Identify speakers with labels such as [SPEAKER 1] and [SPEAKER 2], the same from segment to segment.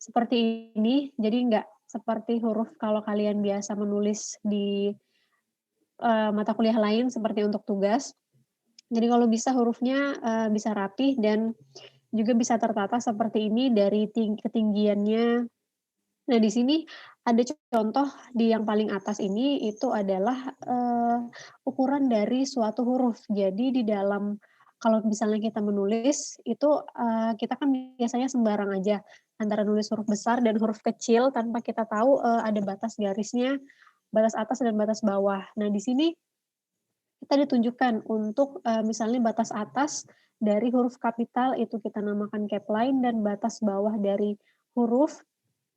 [SPEAKER 1] seperti ini, jadi nggak seperti huruf kalau kalian biasa menulis di, mata kuliah lain seperti untuk tugas. Jadi kalau bisa hurufnya, bisa rapih dan juga bisa tertata seperti ini dari ketinggiannya. Nah, di sini ada contoh di yang paling atas ini itu adalah, ukuran dari suatu huruf. Jadi di dalam kalau misalnya kita menulis itu, kita kan biasanya sembarang aja antara nulis huruf besar dan huruf kecil tanpa kita tahu, ada batas garisnya, batas atas dan batas bawah. Nah, di sini kita ditunjukkan untuk, misalnya batas atas dari huruf kapital itu kita namakan capline dan batas bawah dari huruf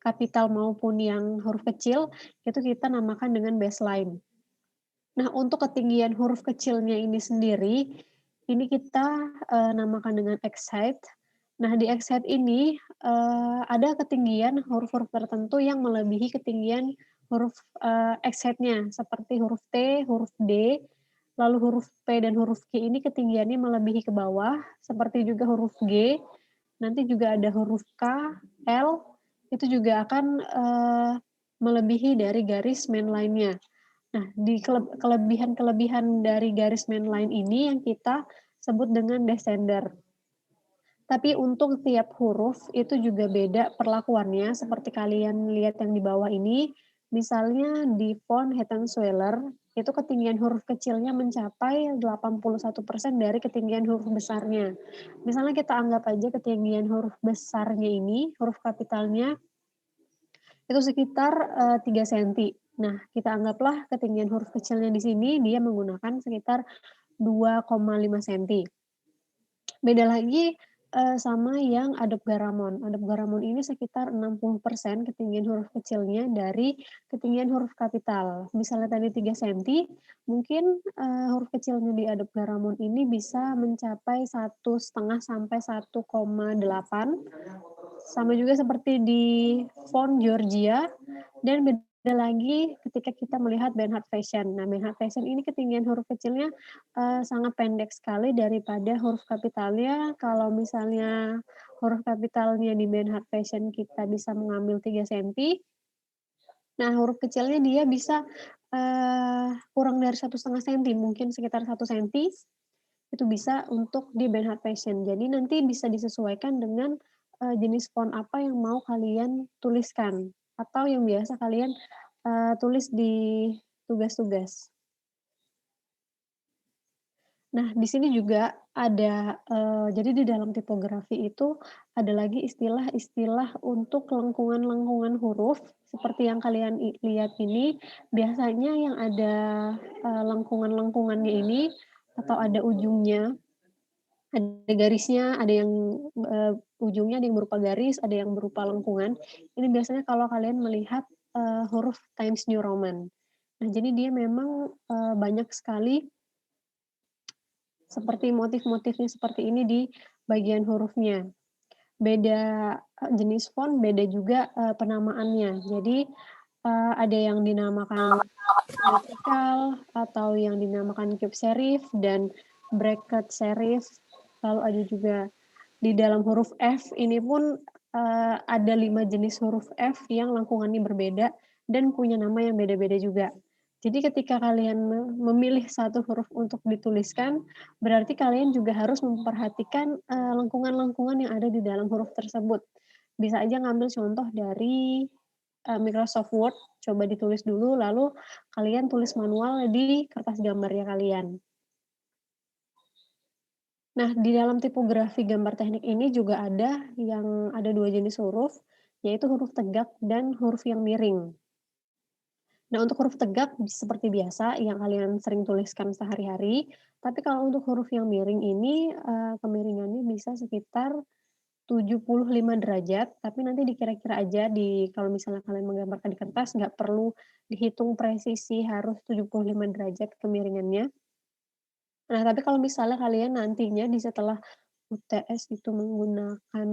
[SPEAKER 1] kapital maupun yang huruf kecil, itu kita namakan dengan baseline. Nah, untuk ketinggian huruf kecilnya ini sendiri, ini kita, namakan dengan X height. Nah, di X height ini, ada ketinggian huruf-huruf tertentu yang melebihi ketinggian huruf, X height-nya, seperti huruf T, huruf D, lalu huruf P dan huruf Q ini ketinggiannya melebihi ke bawah, seperti juga huruf G, nanti juga ada huruf K, L, itu juga akan, melebihi dari garis mainline-nya. Nah, di kelebihan-kelebihan dari garis mainline ini yang kita sebut dengan descender. Tapi untuk tiap huruf itu juga beda perlakuannya seperti kalian lihat yang di bawah ini, misalnya di font Hettensweiler, itu ketinggian huruf kecilnya mencapai 81% dari ketinggian huruf besarnya. Misalnya kita anggap aja ketinggian huruf besarnya ini, huruf kapitalnya itu sekitar, 3 senti. Nah, kita anggaplah ketinggian huruf kecilnya di sini dia menggunakan sekitar 2,5 senti. Beda lagi, sama yang Adobe Garamond. Adobe Garamond ini sekitar 60% ketinggian huruf kecilnya dari ketinggian huruf kapital. Misalnya tadi 3 senti, mungkin, huruf kecilnya di Adobe Garamond ini bisa mencapai 1,5 sampai 1,8. Sama juga seperti di font Georgia dan beda lagi ketika kita melihat Bernhard Fashion. Nah, Bernhard Fashion ini ketinggian huruf kecilnya, sangat pendek sekali daripada huruf kapitalnya. Kalau misalnya huruf kapitalnya di Bernhard Fashion kita bisa mengambil 3 senti, nah huruf kecilnya dia bisa, kurang dari 1,5 senti, mungkin sekitar 1 senti, itu bisa untuk di Bernhard Fashion. Jadi nanti bisa disesuaikan dengan, jenis font apa yang mau kalian tuliskan, atau yang biasa kalian, tulis di tugas-tugas. Nah, di sini juga ada, jadi di dalam tipografi itu ada lagi istilah-istilah untuk lengkungan-lengkungan huruf, seperti yang kalian lihat ini, biasanya yang ada, lengkungan-lengkungannya ini, atau ada ujungnya, ada garisnya, ada yang, ujungnya ada yang berupa garis, ada yang berupa lengkungan. Ini biasanya kalau kalian melihat, huruf Times New Roman. Nah, jadi dia memang, banyak sekali seperti motif-motifnya seperti ini di bagian hurufnya. Beda, jenis font, beda juga, penamaannya. Jadi, ada yang dinamakan symmetrical atau yang dinamakan cube serif dan bracket serif. Lalu ada juga di dalam huruf F ini pun, ada 5 jenis huruf F yang lengkungannya berbeda dan punya nama yang beda-beda juga. Jadi ketika kalian memilih satu huruf untuk dituliskan, berarti kalian juga harus memperhatikan, lengkungan-lengkungan yang ada di dalam huruf tersebut. Bisa aja ngambil contoh dari, Microsoft Word, coba ditulis dulu lalu kalian tulis manual di kertas gambarnya kalian. Nah, di dalam tipografi gambar teknik ini juga ada 2 jenis huruf, yaitu huruf tegak dan huruf yang miring. Nah, untuk huruf tegak seperti biasa yang kalian sering tuliskan sehari-hari, tapi kalau untuk huruf yang miring ini, kemiringannya bisa sekitar 75 derajat, tapi nanti dikira-kira aja kalau misalnya kalian menggambarkan di kertas, nggak perlu dihitung presisi harus 75 derajat kemiringannya. Nah, tapi kalau misalnya kalian nantinya setelah UTS itu menggunakan,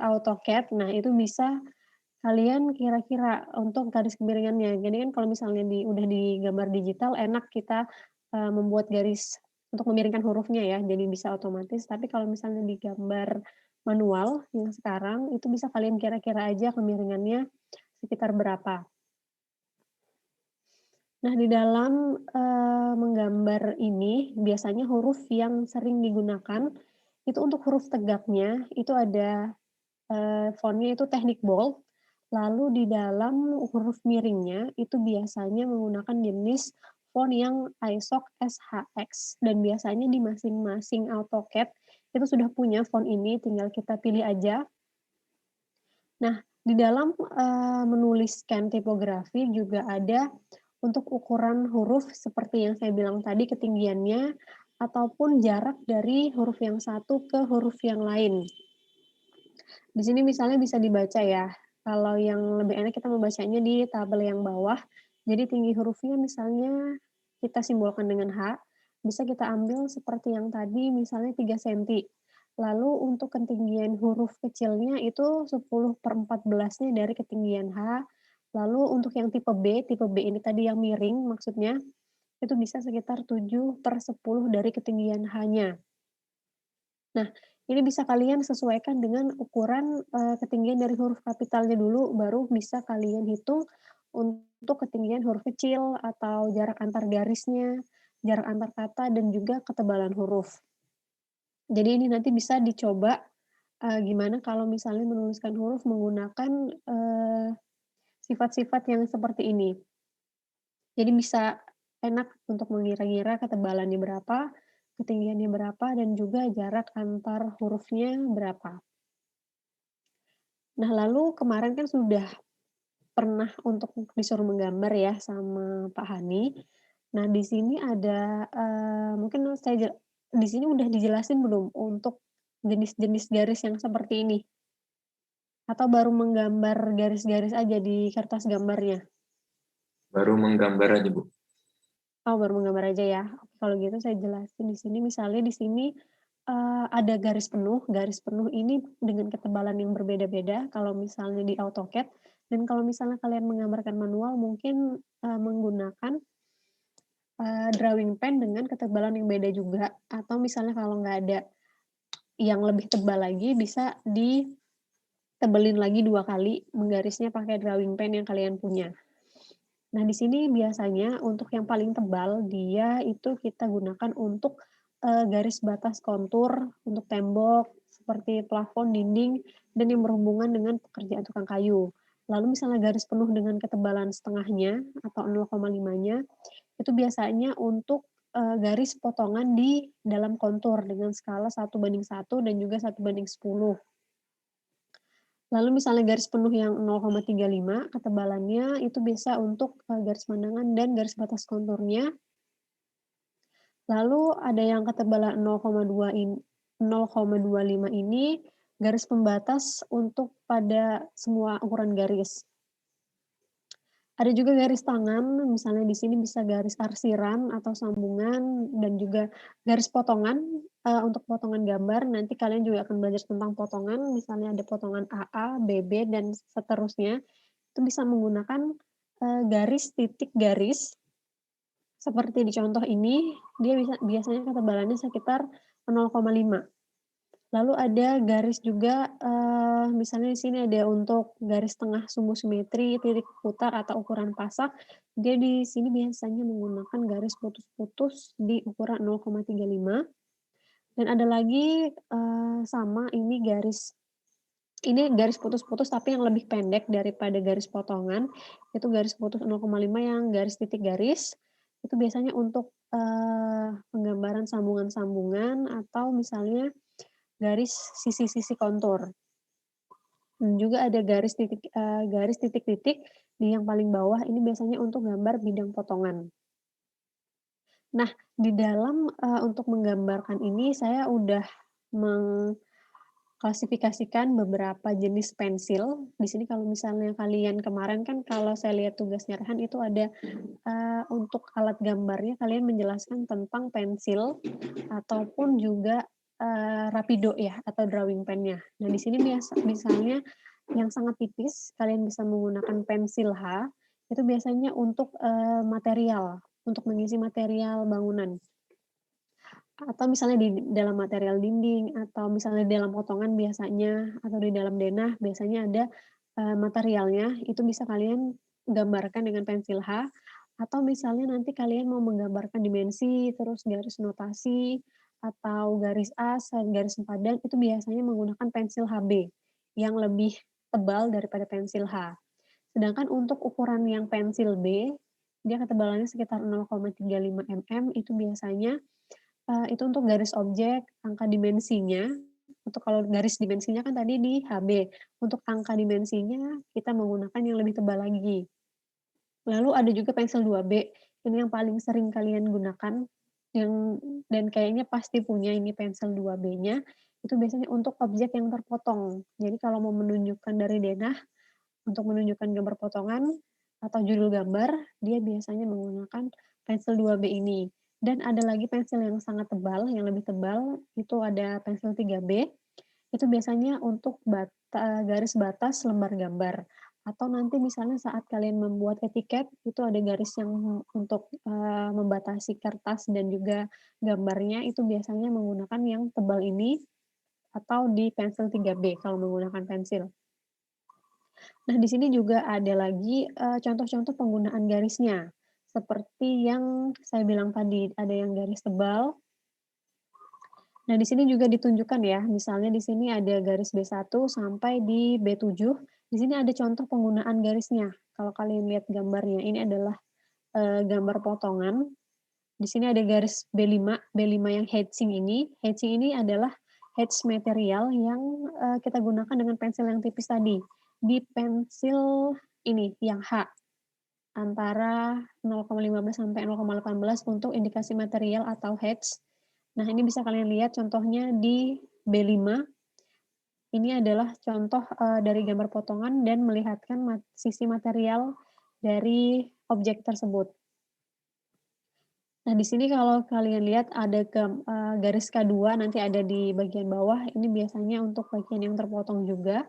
[SPEAKER 1] AutoCAD, nah itu bisa kalian kira-kira untuk garis kemiringannya. Jadi kan kalau misalnya udah digambar digital enak kita, membuat garis untuk memiringkan hurufnya ya, jadi bisa otomatis. Tapi kalau misalnya digambar manual yang sekarang, itu bisa kalian kira-kira aja kemiringannya sekitar berapa. Nah, di dalam, menggambar ini, biasanya huruf yang sering digunakan, itu untuk huruf tegaknya, itu ada, font-nya itu teknik bold, lalu di dalam huruf miringnya, itu biasanya menggunakan jenis font yang ISOC SHX, dan biasanya di masing-masing AutoCAD, itu sudah punya font ini, tinggal kita pilih aja. Nah, di dalam, menuliskan tipografi juga ada untuk ukuran huruf seperti yang saya bilang tadi ketinggiannya, ataupun jarak dari huruf yang satu ke huruf yang lain. Di sini misalnya bisa dibaca ya, kalau yang lebih enak kita membacanya di tabel yang bawah. Jadi tinggi hurufnya misalnya kita simbolkan dengan H, bisa kita ambil seperti yang tadi misalnya 3 senti. Lalu untuk ketinggian huruf kecilnya itu 10/14-nya dari ketinggian H. Lalu untuk yang tipe B ini tadi yang miring maksudnya, itu bisa sekitar 7/10 dari ketinggian H-nya. Nah, ini bisa kalian sesuaikan dengan ukuran, ketinggian dari huruf kapitalnya dulu, baru bisa kalian hitung untuk ketinggian huruf kecil atau jarak antar garisnya, jarak antar kata, dan juga ketebalan huruf. Jadi ini nanti bisa dicoba, gimana kalau misalnya menuliskan huruf menggunakan, sifat-sifat yang seperti ini. Jadi bisa enak untuk mengira-ngira ketebalannya berapa, ketinggiannya berapa, dan juga jarak antar hurufnya berapa. Nah, lalu kemarin kan sudah pernah untuk disuruh menggambar ya sama Pak Hani. Nah, di sini ada, mungkin di sini udah dijelasin belum untuk jenis-jenis garis yang seperti ini? Atau baru menggambar garis-garis aja di kertas gambarnya?
[SPEAKER 2] Baru menggambar aja, Bu.
[SPEAKER 1] Oh, baru menggambar aja ya. Oke, kalau gitu saya jelasin di sini, misalnya di sini, ada garis penuh. Garis penuh ini dengan ketebalan yang berbeda-beda kalau misalnya di AutoCAD, dan kalau misalnya kalian menggambarkan manual mungkin, menggunakan, drawing pen dengan ketebalan yang beda juga, atau misalnya kalau nggak ada yang lebih tebal lagi, bisa ditebelin lagi 2 kali, menggarisnya pakai drawing pen yang kalian punya. Nah, di sini biasanya untuk yang paling tebal, dia itu kita gunakan untuk, garis batas kontur, untuk tembok, seperti plafon, dinding, dan yang berhubungan dengan pekerjaan tukang kayu. Lalu misalnya garis penuh dengan ketebalan setengahnya atau 0,5-nya, itu biasanya untuk, garis potongan di dalam kontur dengan skala 1:1 dan juga 1:10. Lalu misalnya garis penuh yang 0,35 ketebalannya itu bisa untuk, garis pandangan dan garis batas konturnya. Lalu ada yang ketebalan 0,25 ini garis pembatas untuk pada semua ukuran garis. Ada juga garis tangan, misalnya di sini bisa garis arsiran atau sambungan, dan juga garis potongan, untuk potongan gambar. Nanti kalian juga akan belajar tentang potongan, misalnya ada potongan AA, BB, dan seterusnya. Itu bisa menggunakan, garis, titik, garis, seperti di contoh ini, dia biasanya ketebalannya sekitar 0,5. Lalu ada garis juga, misalnya di sini ada untuk garis tengah sumbu simetri, titik putar, atau ukuran pasak. Dia di sini biasanya menggunakan garis putus-putus di ukuran 0,35. Dan ada lagi, sama ini garis putus-putus tapi yang lebih pendek daripada garis potongan, itu garis putus 0,5 yang garis titik garis, itu biasanya untuk, penggambaran sambungan-sambungan atau misalnya garis sisi-sisi kontur. Dan juga ada garis titik-titik di yang paling bawah, ini biasanya untuk gambar bidang potongan. Nah, di dalam, untuk menggambarkan ini saya udah mengklasifikasikan beberapa jenis pensil. Di sini kalau misalnya kalian kemarin kan kalau saya lihat tugasnya Rehan itu ada, untuk alat gambarnya kalian menjelaskan tentang pensil ataupun juga, rapido ya atau drawing pen-nya. Nah, di sini misalnya yang sangat tipis kalian bisa menggunakan pensil H, itu biasanya untuk, material, untuk mengisi material bangunan. atau misalnya di dalam material dinding, atau misalnya di dalam potongan biasanya, atau di dalam denah biasanya ada, materialnya, itu bisa kalian gambarkan dengan pensil H, atau misalnya nanti kalian mau menggambarkan dimensi, terus garis notasi, atau garis as, garis sempadan, itu biasanya menggunakan pensil HB, yang lebih tebal daripada pensil H. Sedangkan untuk ukuran yang pensil B, dia ketebalannya sekitar 0,35 mm, itu biasanya itu untuk garis objek, angka dimensinya, untuk kalau garis dimensinya kan tadi di HB, untuk angka dimensinya kita menggunakan yang lebih tebal lagi. Lalu ada juga pensil 2B, ini yang paling sering kalian gunakan, yang dan kayaknya pasti punya ini pensil 2B-nya, itu biasanya untuk objek yang terpotong. Jadi kalau mau menunjukkan dari denah, untuk menunjukkan gambar potongan atau judul gambar, dia biasanya menggunakan pensil 2B ini. Dan ada lagi pensil yang sangat tebal, yang lebih tebal, itu ada pensil 3B, itu biasanya untuk garis batas lembar gambar. Atau nanti misalnya saat kalian membuat etiket, itu ada garis yang untuk, membatasi kertas dan juga gambarnya, itu biasanya menggunakan yang tebal ini, atau di pensil 3B kalau menggunakan pensil. Nah, di sini juga ada lagi, contoh-contoh penggunaan garisnya. Seperti yang saya bilang tadi, ada yang garis tebal. Nah, di sini juga ditunjukkan ya, misalnya di sini ada garis B1 sampai di B7, di sini ada contoh penggunaan garisnya. Kalau kalian lihat gambarnya, ini adalah, gambar potongan. Di sini ada garis B5 yang hatching ini adalah hatch material yang, kita gunakan dengan pensil yang tipis tadi. Di pensil ini, yang H, antara 0,15 sampai 0,18 untuk indikasi material atau hatch. Nah, ini bisa kalian lihat contohnya di B5. Ini adalah contoh, dari gambar potongan dan melihatkan sisi material dari objek tersebut. Nah, di sini kalau kalian lihat ada garis K2 nanti ada di bagian bawah, ini biasanya untuk bagian yang terpotong juga.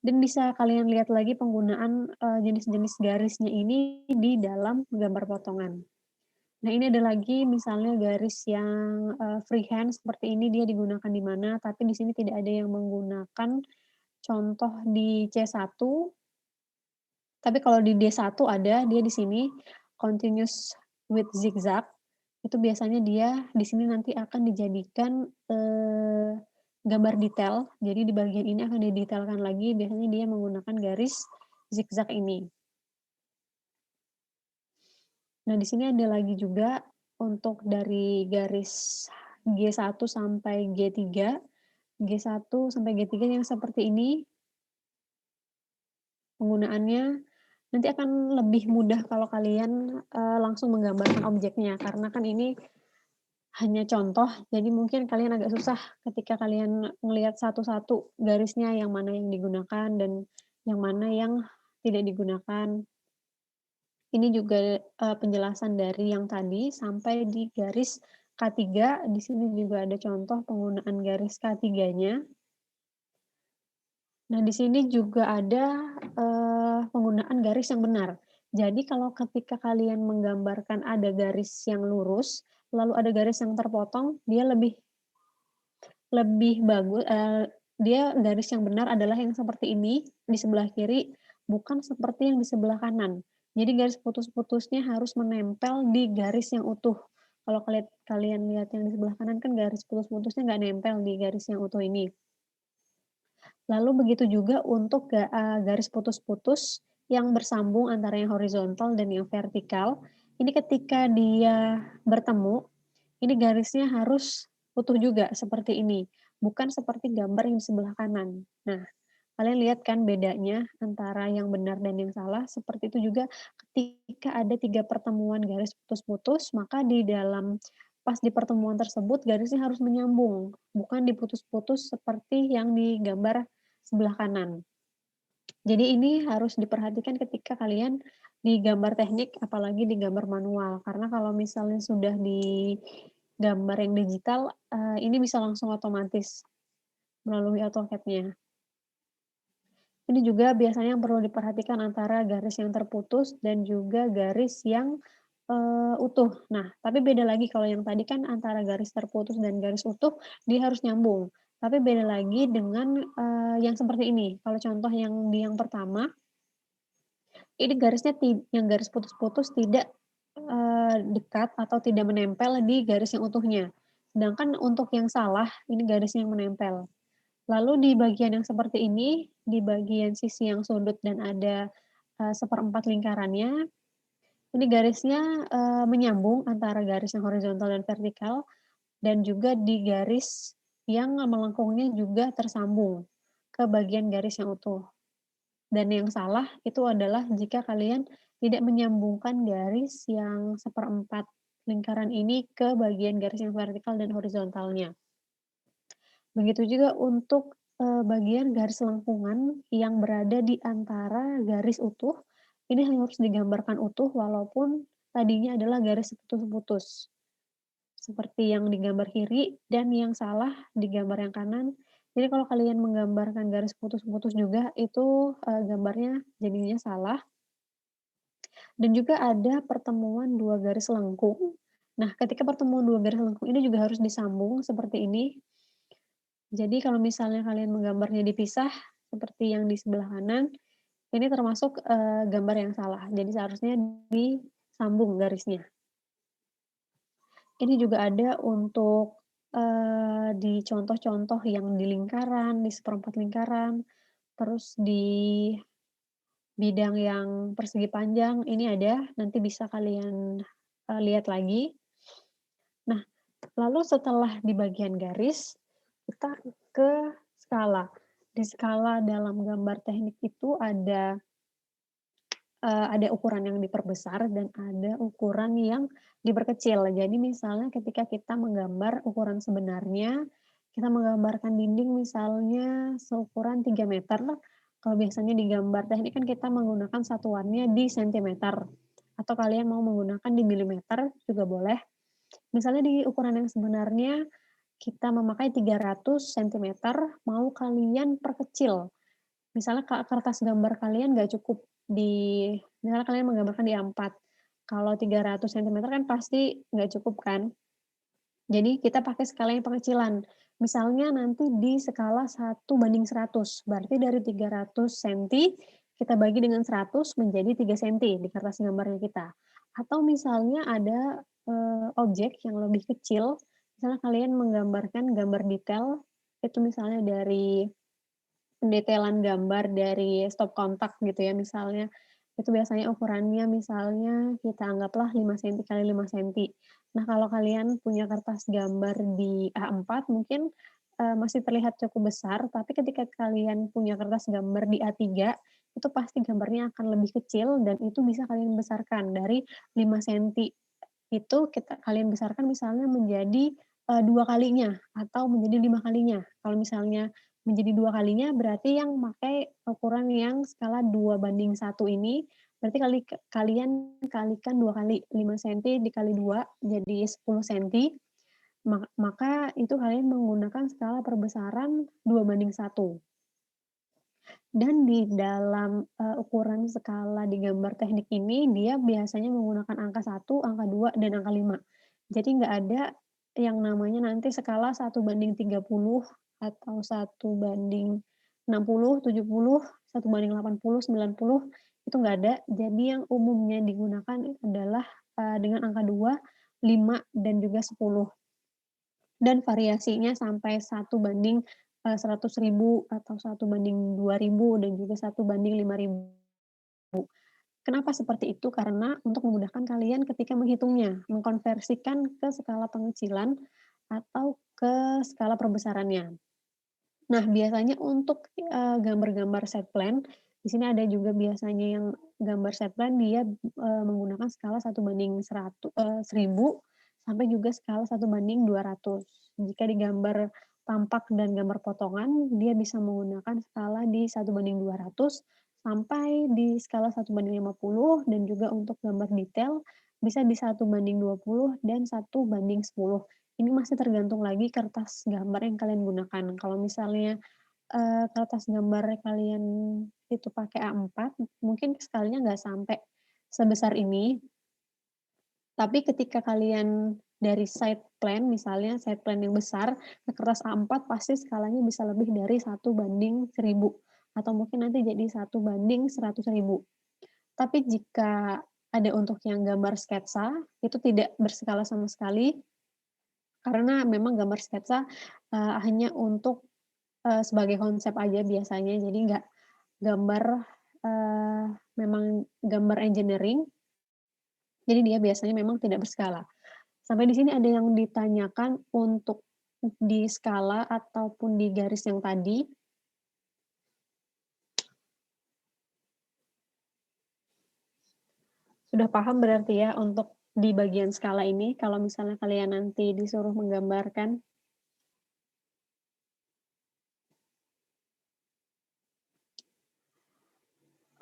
[SPEAKER 1] Dan bisa kalian lihat lagi penggunaan, jenis-jenis garisnya ini di dalam gambar potongan. Nah, ini ada lagi misalnya garis yang, freehand seperti ini dia digunakan di mana, tapi di sini tidak ada yang menggunakan contoh di C1, tapi kalau di D1 ada, dia di sini continuous with zigzag, itu biasanya dia di sini nanti akan dijadikan, gambar detail. Jadi di bagian ini akan didetailkan lagi, biasanya dia menggunakan garis zigzag ini. Nah, di sini ada lagi juga untuk dari garis G1 sampai G3, G1 sampai G3 yang seperti ini, penggunaannya nanti akan lebih mudah kalau kalian, langsung menggambarkan objeknya, karena kan ini hanya contoh, jadi mungkin kalian agak susah ketika kalian ngelihat satu-satu garisnya yang mana yang digunakan dan yang mana yang tidak digunakan. Ini juga, penjelasan dari yang tadi sampai di garis K3, di sini juga ada contoh penggunaan garis K3-nya. Nah, di sini juga ada, penggunaan garis yang benar. Jadi kalau ketika kalian menggambarkan ada garis yang lurus, lalu ada garis yang terpotong, dia lebih lebih dia garis yang benar adalah yang seperti ini, di sebelah kiri, bukan seperti yang di sebelah kanan. Jadi garis putus-putusnya harus menempel di garis yang utuh. Kalau kalian lihat yang di sebelah kanan kan garis putus-putusnya nggak nempel di garis yang utuh ini. Lalu begitu juga untuk garis putus-putus yang bersambung antara yang horizontal dan yang vertikal. Ini ketika dia bertemu, ini garisnya harus utuh juga seperti ini, bukan seperti gambar yang di sebelah kanan. Nah, kalian lihat kan bedanya antara yang benar dan yang salah? Seperti itu juga ketika ada 3 pertemuan garis putus-putus, maka pas di pertemuan tersebut garisnya harus menyambung, bukan diputus-putus seperti yang di gambar sebelah kanan. Jadi ini harus diperhatikan ketika kalian di gambar teknik, apalagi di gambar manual. Karena kalau misalnya sudah di gambar yang digital, ini bisa langsung otomatis melalui AutoCAD-nya. Ini juga biasanya yang perlu diperhatikan antara garis yang terputus dan juga garis yang utuh. Nah, tapi beda lagi kalau yang tadi kan antara garis terputus dan garis utuh, dia harus nyambung. Tapi beda lagi dengan, yang seperti ini. Kalau contoh yang di yang pertama, ini garisnya yang garis putus-putus tidak, dekat atau tidak menempel di garis yang utuhnya. Sedangkan untuk yang salah, ini garisnya yang menempel. Lalu di bagian yang seperti ini, di bagian sisi yang sudut dan ada, 1/4 lingkarannya, ini garisnya, menyambung antara garis yang horizontal dan vertikal, dan juga di garis yang melengkungnya juga tersambung ke bagian garis yang utuh. Dan yang salah itu adalah jika kalian tidak menyambungkan garis yang 1/4 lingkaran ini ke bagian garis yang vertikal dan horizontalnya. Begitu juga untuk, bagian garis lengkungan yang berada di antara garis utuh, ini harus digambarkan utuh walaupun tadinya adalah garis putus-putus. Seperti yang di gambar kiri dan yang salah di gambar yang kanan. Jadi kalau kalian menggambarkan garis putus-putus juga itu, gambarnya jadinya salah. Dan juga ada pertemuan 2 garis lengkung. Nah, ketika pertemuan 2 garis lengkung ini juga harus disambung seperti ini. Jadi kalau misalnya kalian menggambarnya dipisah seperti yang di sebelah kanan, ini termasuk, gambar yang salah. Jadi seharusnya disambung garisnya. Ini juga ada untuk, di contoh-contoh yang di lingkaran, di 1/4 lingkaran, terus di bidang yang persegi panjang, ini ada, nanti bisa kalian, lihat lagi. Nah, lalu setelah di bagian garis, kita ke skala. Di skala dalam gambar teknik itu ada ukuran yang diperbesar dan ada ukuran yang diperkecil. Jadi misalnya ketika kita menggambar ukuran sebenarnya, kita menggambarkan dinding misalnya seukuran 3 meter, kalau biasanya di gambar teknik kan kita menggunakan satuannya di sentimeter, atau kalian mau menggunakan di milimeter juga boleh. Misalnya di ukuran yang sebenarnya kita memakai 300 sentimeter, mau kalian perkecil. Misalnya kertas gambar kalian nggak cukup misalnya kalian menggambarkan di A4, kalau 300 sentimeter kan pasti nggak cukup kan. Jadi kita pakai skala yang pengecilan. Misalnya nanti di skala 1:100, berarti dari 300 senti, kita bagi dengan 100 menjadi 3 senti di kertas gambarnya kita. Atau misalnya ada, objek yang lebih kecil, misalnya kalian menggambarkan gambar detail, itu misalnya dari pendetailan gambar dari stop kontak gitu ya misalnya, itu biasanya ukurannya misalnya kita anggaplah 5 senti kali 5 senti. Nah, kalau kalian punya kertas gambar di A4 mungkin, masih terlihat cukup besar, tapi ketika kalian punya kertas gambar di A3, itu pasti gambarnya akan lebih kecil dan itu bisa kalian besarkan dari 5 senti itu kalian besarkan misalnya menjadi, 2 kalinya atau menjadi 5 kalinya. Kalau misalnya menjadi 2 kalinya berarti yang pakai ukuran yang skala 2:1 ini, berarti kalian kalikan 2 kali, 5 senti dikali 2 jadi 10 senti, maka itu kalian menggunakan skala perbesaran 2:1. Dan di dalam, ukuran skala di gambar teknik ini, dia biasanya menggunakan angka 1, angka 2, dan angka 5. Jadi nggak ada yang namanya nanti skala 1:30 atau 1:60, 70, 1:80, 90, itu nggak ada. Jadi yang umumnya digunakan adalah, dengan angka 2, 5, dan juga 10. Dan variasinya sampai 1:100.000 atau 1:2.000 dan juga 1:5.000. Kenapa seperti itu? Karena untuk memudahkan kalian ketika menghitungnya, mengkonversikan ke skala pengecilan atau ke skala perbesarannya. Nah, biasanya untuk, gambar-gambar set plan, di sini ada juga biasanya yang gambar set plan dia, menggunakan skala 1:1000 sampai juga skala 1:200. Jika di gambar tampak dan gambar potongan, dia bisa menggunakan skala di 1:200 sampai di skala 1:50 dan juga untuk gambar detail bisa di 1:20 dan 1:10. Ini masih tergantung lagi kertas gambar yang kalian gunakan. Kalau misalnya, kertas gambar kalian itu pakai A4, mungkin skalinya nggak sampai sebesar ini. Tapi ketika kalian dari side plan, misalnya side plan yang besar, ke kertas A4 pasti skalanya bisa lebih dari 1:1000 atau mungkin nanti jadi 1:100.000. Tapi jika ada untuk yang gambar sketsa, itu tidak berskala sama sekali, karena memang gambar sketsa, hanya untuk, sebagai konsep aja biasanya, jadi nggak gambar, eee, memang gambar engineering, jadi dia biasanya memang tidak berskala. Sampai di sini ada yang ditanyakan untuk di skala ataupun di garis yang tadi? Sudah paham berarti ya untuk di bagian skala ini, kalau misalnya kalian nanti disuruh menggambarkan?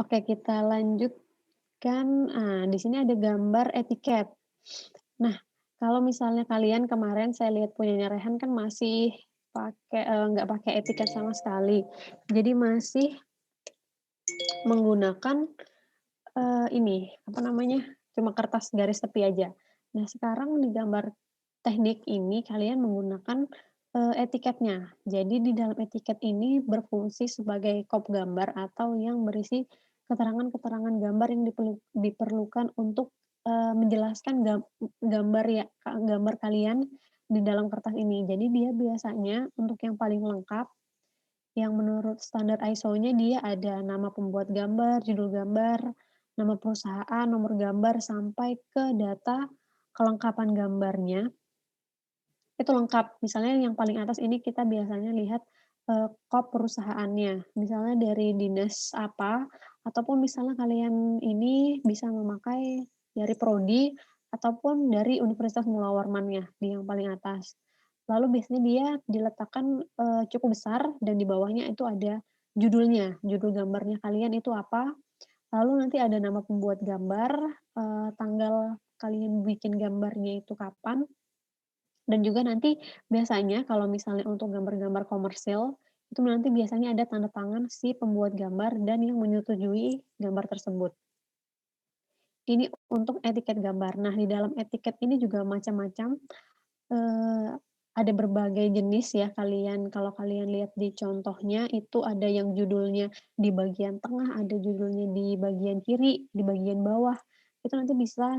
[SPEAKER 1] Oke, kita lanjutkan, di sini ada gambar etiket. Nah, kalau misalnya kalian kemarin saya lihat punyanya Rehan kan masih nggak pakai etiket sama sekali. Jadi masih menggunakan, ini, apa namanya, cuma kertas garis tepi aja. Nah, sekarang di gambar teknik ini kalian menggunakan, etiketnya. Jadi di dalam etiket ini berfungsi sebagai kop gambar atau yang berisi keterangan-keterangan gambar yang diperlukan untuk, menjelaskan gambar ya gambar kalian di dalam kertas ini. Jadi dia biasanya untuk yang paling lengkap, yang menurut standar ISO-nya dia ada nama pembuat gambar, judul gambar, nama perusahaan, nomor gambar, sampai ke data kelengkapan gambarnya, itu lengkap. Misalnya yang paling atas ini kita biasanya lihat, kop perusahaannya, misalnya dari dinas apa, ataupun misalnya kalian ini bisa memakai dari prodi, ataupun dari Universitas Mula Warmannya di yang paling atas. Lalu biasanya dia diletakkan, cukup besar dan di bawahnya itu ada judulnya, judul gambarnya kalian itu apa, lalu nanti ada nama pembuat gambar, tanggal kalian bikin gambarnya itu kapan, dan juga nanti biasanya kalau misalnya untuk gambar-gambar komersil, itu nanti biasanya ada tanda tangan si pembuat gambar dan yang menyetujui gambar tersebut. Ini untuk etiket gambar. Nah, di dalam etiket ini juga macam-macam, eee, ada berbagai jenis ya kalau kalian lihat di contohnya itu ada yang judulnya di bagian tengah, ada judulnya di bagian kiri, di bagian bawah. Itu nanti bisa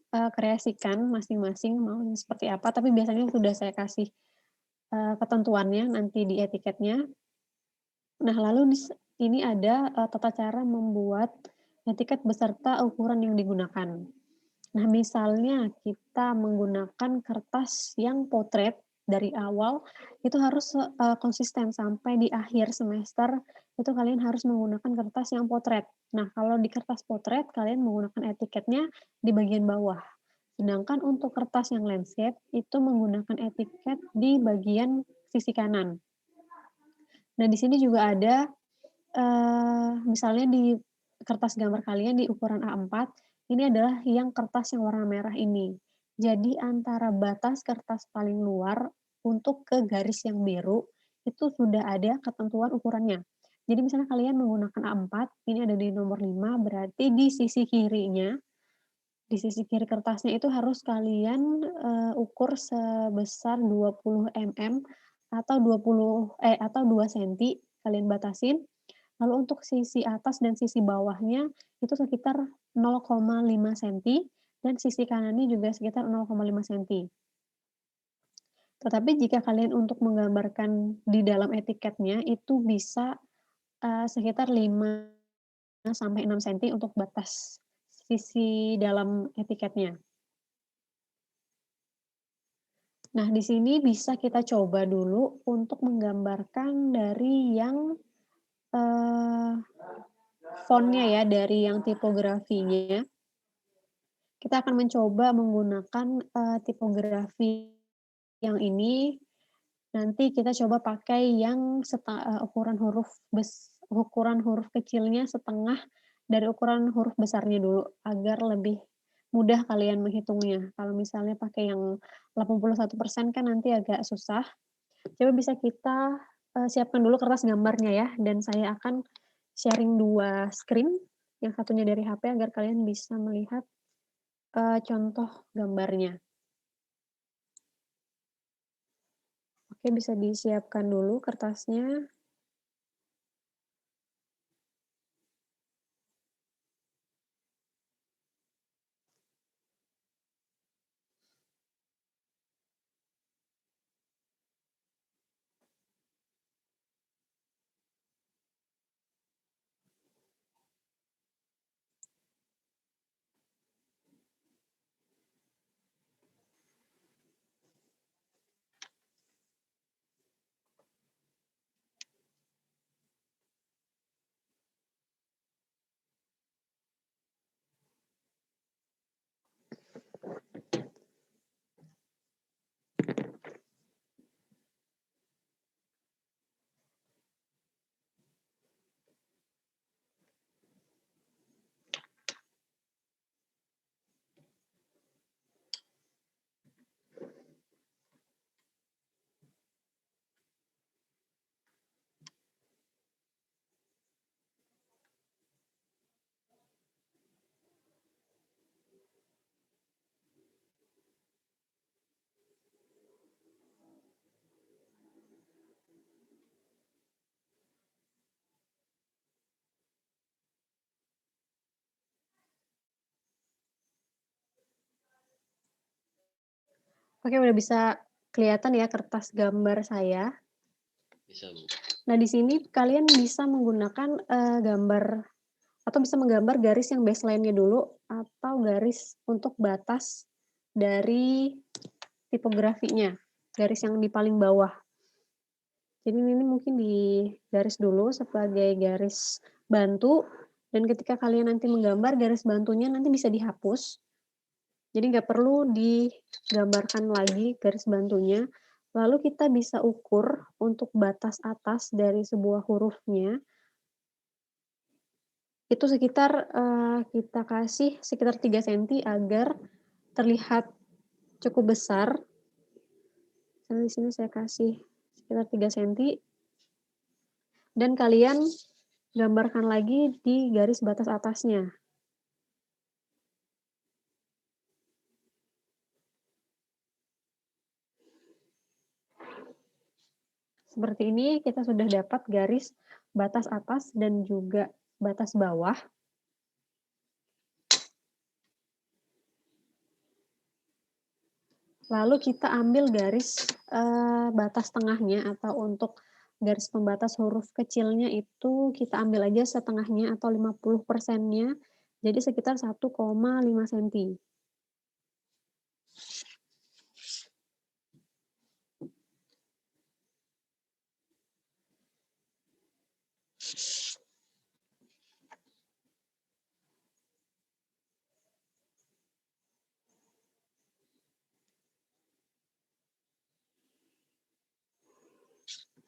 [SPEAKER 1] kreasikan masing-masing maunya seperti apa, tapi biasanya sudah saya kasih, ketentuannya nanti di etiketnya. Nah, lalu ini ada, tata cara membuat etiket beserta ukuran yang digunakan. Nah, misalnya kita menggunakan kertas yang potret dari awal, itu harus konsisten sampai di akhir semester, itu kalian harus menggunakan kertas yang potret. Nah, kalau di kertas potret kalian menggunakan etiketnya di bagian bawah. Sedangkan untuk kertas yang landscape, itu menggunakan etiket di bagian sisi kanan. Nah, di sini juga ada, misalnya di kertas gambar kalian di ukuran A4, ini adalah yang kertas yang warna merah ini. Jadi antara batas kertas paling luar untuk ke garis yang biru, itu sudah ada ketentuan ukurannya. Jadi misalnya kalian menggunakan A4, ini ada di nomor 5, berarti di sisi kiri kertasnya itu harus kalian, ukur sebesar 20 mm atau 2 senti kalian batasin. Lalu untuk sisi atas dan sisi bawahnya itu sekitar 0,5 senti dan sisi kanannya juga sekitar 0,5 senti. Tetapi jika kalian untuk menggambarkan di dalam etiketnya itu bisa, sekitar 5 sampai 6 senti untuk batas sisi dalam etiketnya. Nah, di sini bisa kita coba dulu untuk menggambarkan dari yang, eee, font-nya ya, dari yang tipografinya. Kita akan mencoba menggunakan, tipografi yang ini, nanti kita coba pakai yang ukuran huruf kecilnya setengah dari ukuran huruf besarnya dulu, agar lebih mudah kalian menghitungnya. Kalau misalnya pakai yang 81% kan nanti agak susah. Coba bisa kita, siapkan dulu kertas gambarnya ya, dan saya akan sharing 2 screen, yang satunya dari HP agar kalian bisa melihat contoh gambarnya. Oke, bisa disiapkan dulu kertasnya. Oke, udah bisa kelihatan ya kertas gambar saya.
[SPEAKER 3] Bisa, Bu.
[SPEAKER 1] Nah, di sini kalian bisa menggunakan, gambar atau bisa menggambar garis yang baseline-nya dulu atau garis untuk batas dari tipografinya, garis yang di paling bawah. Jadi ini mungkin di garis dulu sebagai garis bantu, dan ketika kalian nanti menggambar garis bantunya nanti bisa dihapus. Jadi nggak perlu digambarkan lagi garis bantunya. Lalu kita bisa ukur untuk batas atas dari sebuah hurufnya, itu sekitar, kita kasih sekitar 3 senti agar terlihat cukup besar. Misalnya di sini saya kasih sekitar 3 senti, dan kalian gambarkan lagi di garis batas atasnya. Seperti ini kita sudah dapat garis batas atas dan juga batas bawah. Lalu kita ambil garis batas tengahnya, atau untuk garis pembatas huruf kecilnya itu kita ambil aja setengahnya atau 50%-nya, jadi sekitar 1,5 cm.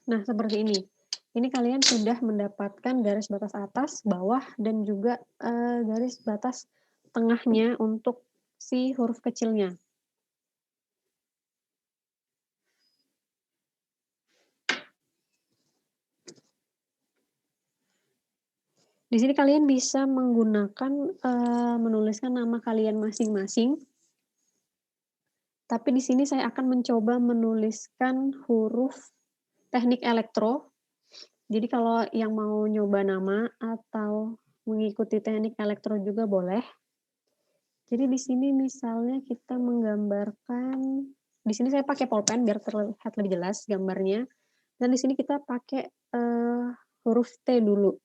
[SPEAKER 1] Nah, seperti ini. Ini kalian sudah mendapatkan garis batas atas, bawah, dan juga garis batas tengahnya untuk si huruf kecilnya. Di sini kalian bisa menggunakan menuliskan nama kalian masing-masing. Tapi di sini saya akan mencoba menuliskan huruf teknik elektro. Jadi kalau yang mau nyoba nama atau mengikuti teknik elektro juga boleh. Jadi di sini misalnya kita menggambarkan, di sini saya pakai pulpen biar terlihat lebih jelas gambarnya. Dan di sini kita pakai huruf T dulu.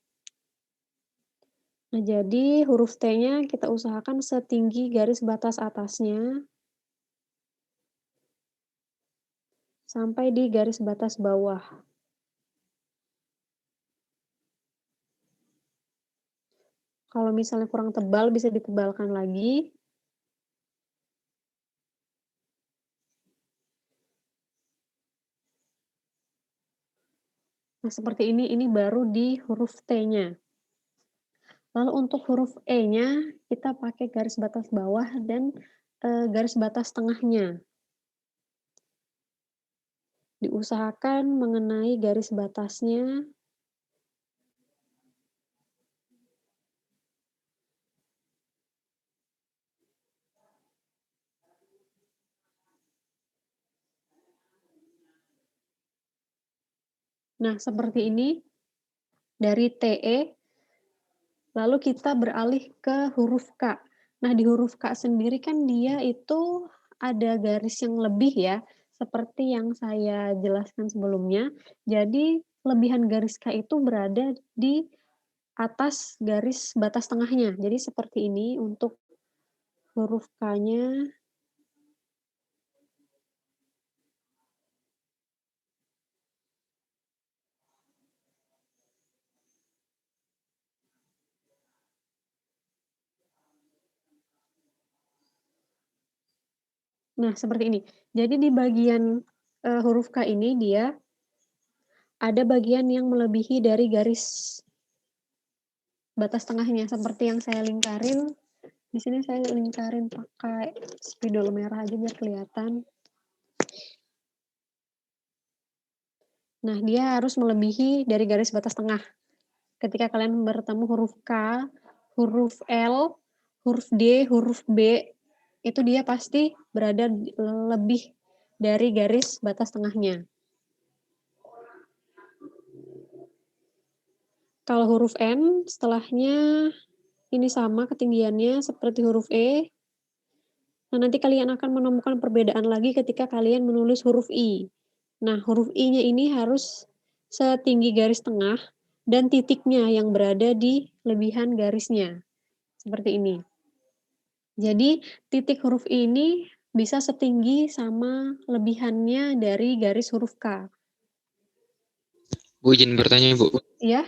[SPEAKER 1] Nah, jadi huruf T-nya kita usahakan setinggi garis batas atasnya sampai di garis batas bawah. Kalau misalnya kurang tebal bisa ditebalkan lagi. Nah, seperti ini baru di huruf T-nya. Lalu untuk huruf E-nya kita pakai garis batas bawah dan garis batas tengahnya. Diusahakan mengenai garis batasnya. Nah, seperti ini dari TE, lalu kita beralih ke huruf K. Nah, di huruf K sendiri kan dia itu ada garis yang lebih ya, seperti yang saya jelaskan sebelumnya. Jadi, lebihan garis K itu berada di atas garis batas tengahnya. Jadi seperti ini untuk huruf K-nya. Nah, seperti ini. Jadi di bagian huruf K ini dia ada bagian yang melebihi dari garis batas tengahnya, seperti yang saya lingkarin. Di sini saya lingkarin pakai spidol merah aja biar kelihatan. Nah, dia harus melebihi dari garis batas tengah. Ketika kalian bertemu huruf K, huruf L, huruf D, huruf B, itu dia pasti berada lebih dari garis batas tengahnya. Kalau huruf N, setelahnya ini sama ketinggiannya seperti huruf E. Nah, nanti kalian akan menemukan perbedaan lagi ketika kalian menulis huruf I. Nah, huruf I-nya ini harus setinggi garis tengah dan titiknya yang berada di lebihan garisnya. Seperti ini. Jadi, titik huruf I ini bisa setinggi sama lebihannya dari garis huruf K.
[SPEAKER 3] Bu, izin bertanya, Bu.
[SPEAKER 1] Ya,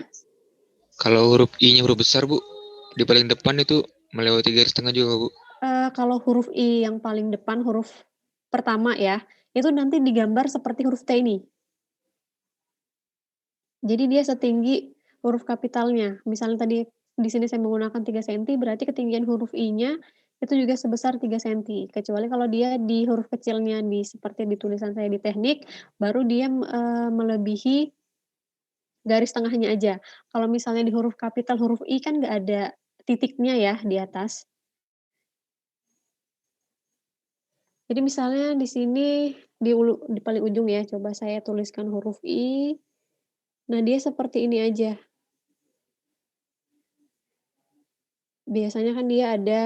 [SPEAKER 3] Kalau huruf I-nya huruf besar, Bu, di paling depan itu melewati garis tengah juga, Bu.
[SPEAKER 1] kalau huruf I yang paling depan, huruf pertama ya, itu nanti digambar seperti huruf T ini. Jadi dia setinggi huruf kapitalnya. Misalnya tadi di sini saya menggunakan 3 cm, berarti ketinggian huruf I-nya itu juga sebesar 3 cm. Kecuali kalau dia di huruf kecilnya seperti di tulisan saya di teknik, baru dia melebihi garis tengahnya aja. Kalau misalnya di huruf kapital, huruf I kan nggak ada titiknya ya di atas. Jadi misalnya di sini di paling ujung ya, coba saya tuliskan huruf I. Nah, dia seperti ini aja. Biasanya kan dia ada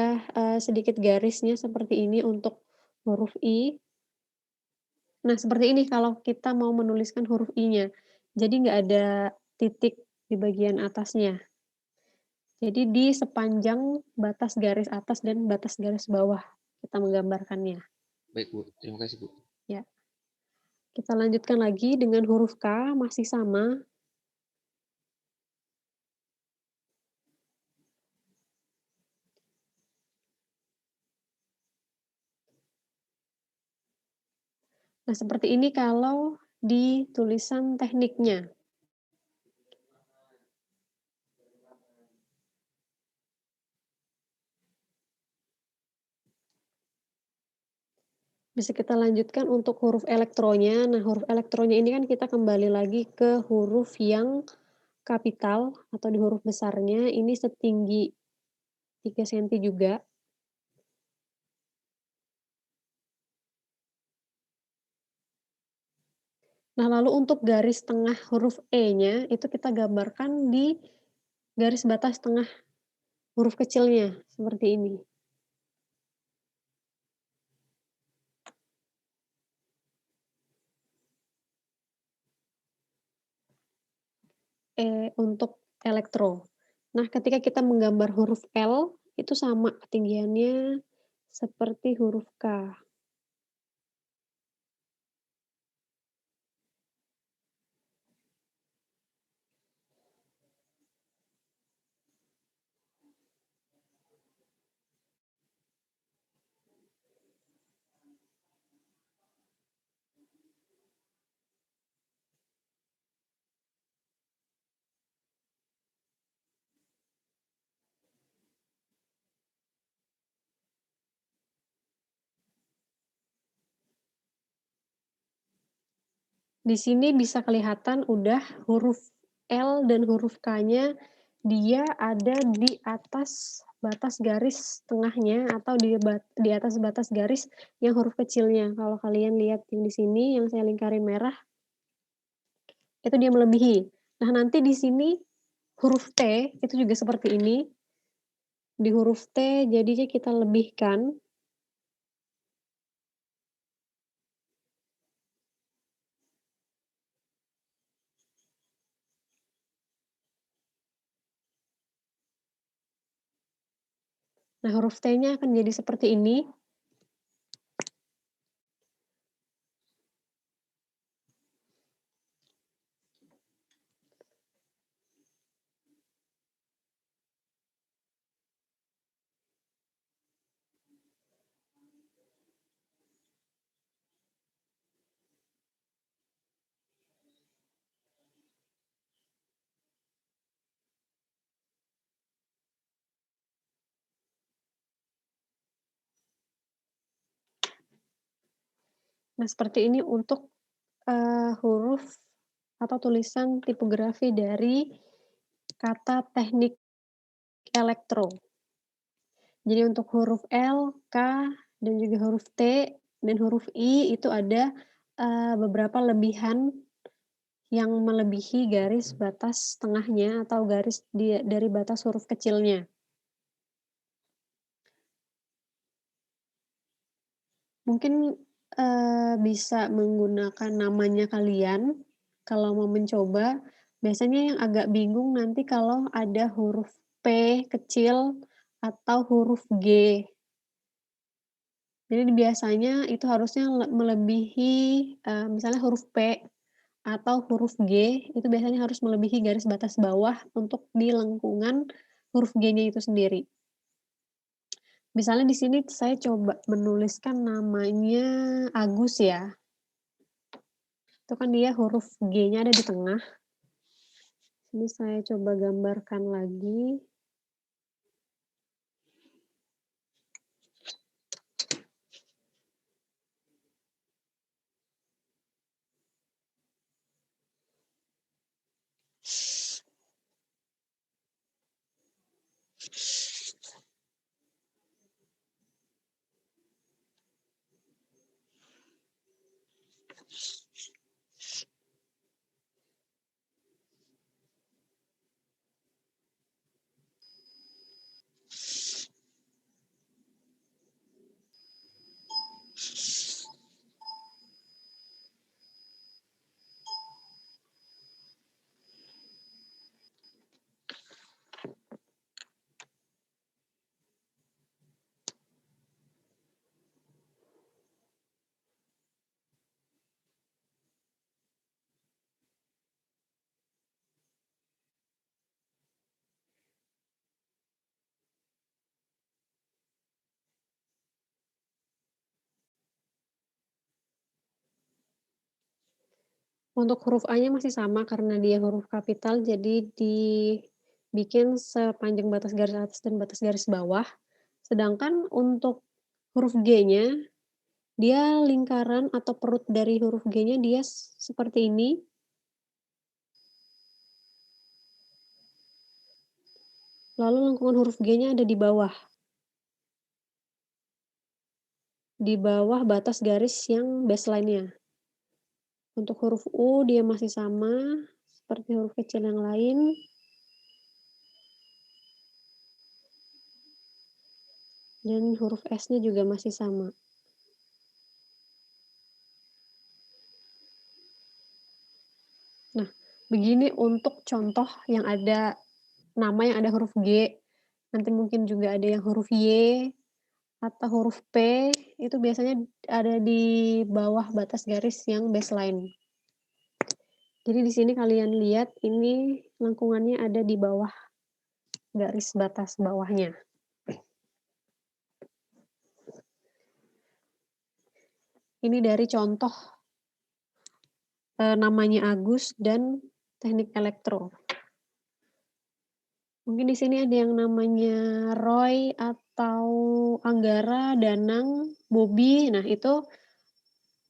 [SPEAKER 1] sedikit garisnya seperti ini untuk huruf I. Nah, seperti ini kalau kita mau menuliskan huruf I-nya. Jadi nggak ada titik di bagian atasnya. Jadi di sepanjang batas garis atas dan batas garis bawah kita menggambarkannya.
[SPEAKER 3] Baik, Bu. Terima kasih, Bu.
[SPEAKER 1] Ya. Kita lanjutkan lagi dengan huruf K, masih sama. Nah, seperti ini kalau di tulisan tekniknya. Bisa kita lanjutkan untuk huruf elektronya. Nah, huruf elektronya ini kan kita kembali lagi ke huruf yang kapital atau di huruf besarnya. Ini setinggi 3 cm juga. Nah, lalu untuk garis tengah huruf E-nya, itu kita gambarkan di garis batas tengah huruf kecilnya, seperti ini. Untuk elektro. Nah, ketika kita menggambar huruf L, itu sama ketinggiannya seperti huruf K. Di sini bisa kelihatan udah huruf L dan huruf K-nya dia ada di atas batas garis tengahnya atau di atas batas garis yang huruf kecilnya. Kalau kalian lihat yang di sini yang saya lingkarin merah, itu dia melebihi. Nah, nanti di sini huruf T itu juga seperti ini. Di huruf T jadinya kita lebihkan. Nah, huruf T-nya akan jadi seperti ini. Nah, seperti ini untuk huruf atau tulisan tipografi dari kata teknik elektro. Jadi untuk huruf L, K, dan juga huruf T, dan huruf I itu ada beberapa lebihan yang melebihi garis batas tengahnya atau garis dari batas huruf kecilnya. Mungkin bisa menggunakan namanya kalian kalau mau mencoba. Biasanya yang agak bingung nanti kalau ada huruf P kecil atau huruf G. Jadi biasanya itu harusnya melebihi, misalnya huruf P atau huruf G, itu biasanya harus melebihi garis batas bawah untuk di lengkungan huruf G-nya itu sendiri. Misalnya di sini saya coba menuliskan namanya Agus ya. Itu kan dia huruf G-nya ada di tengah. Ini saya coba gambarkan lagi. Untuk huruf A-nya masih sama karena dia huruf kapital, jadi dibikin sepanjang batas garis atas dan batas garis bawah. Sedangkan untuk huruf G-nya, dia lingkaran atau perut dari huruf G-nya dia seperti ini. Lalu lengkungan huruf G-nya ada di bawah. Di bawah batas garis yang baseline-nya. Untuk huruf U dia masih sama seperti huruf kecil yang lain. Dan huruf S-nya juga masih sama. Nah, begini untuk contoh yang ada nama yang ada huruf G, nanti mungkin juga ada yang huruf Y, atau huruf P, itu biasanya ada di bawah batas garis yang baseline. Jadi di sini kalian lihat ini lengkungannya ada di bawah garis batas bawahnya. Ini dari contoh namanya Agus dan teknik elektro. Mungkin di sini ada yang namanya Roy atau Anggara, Danang, Bobby. Nah, itu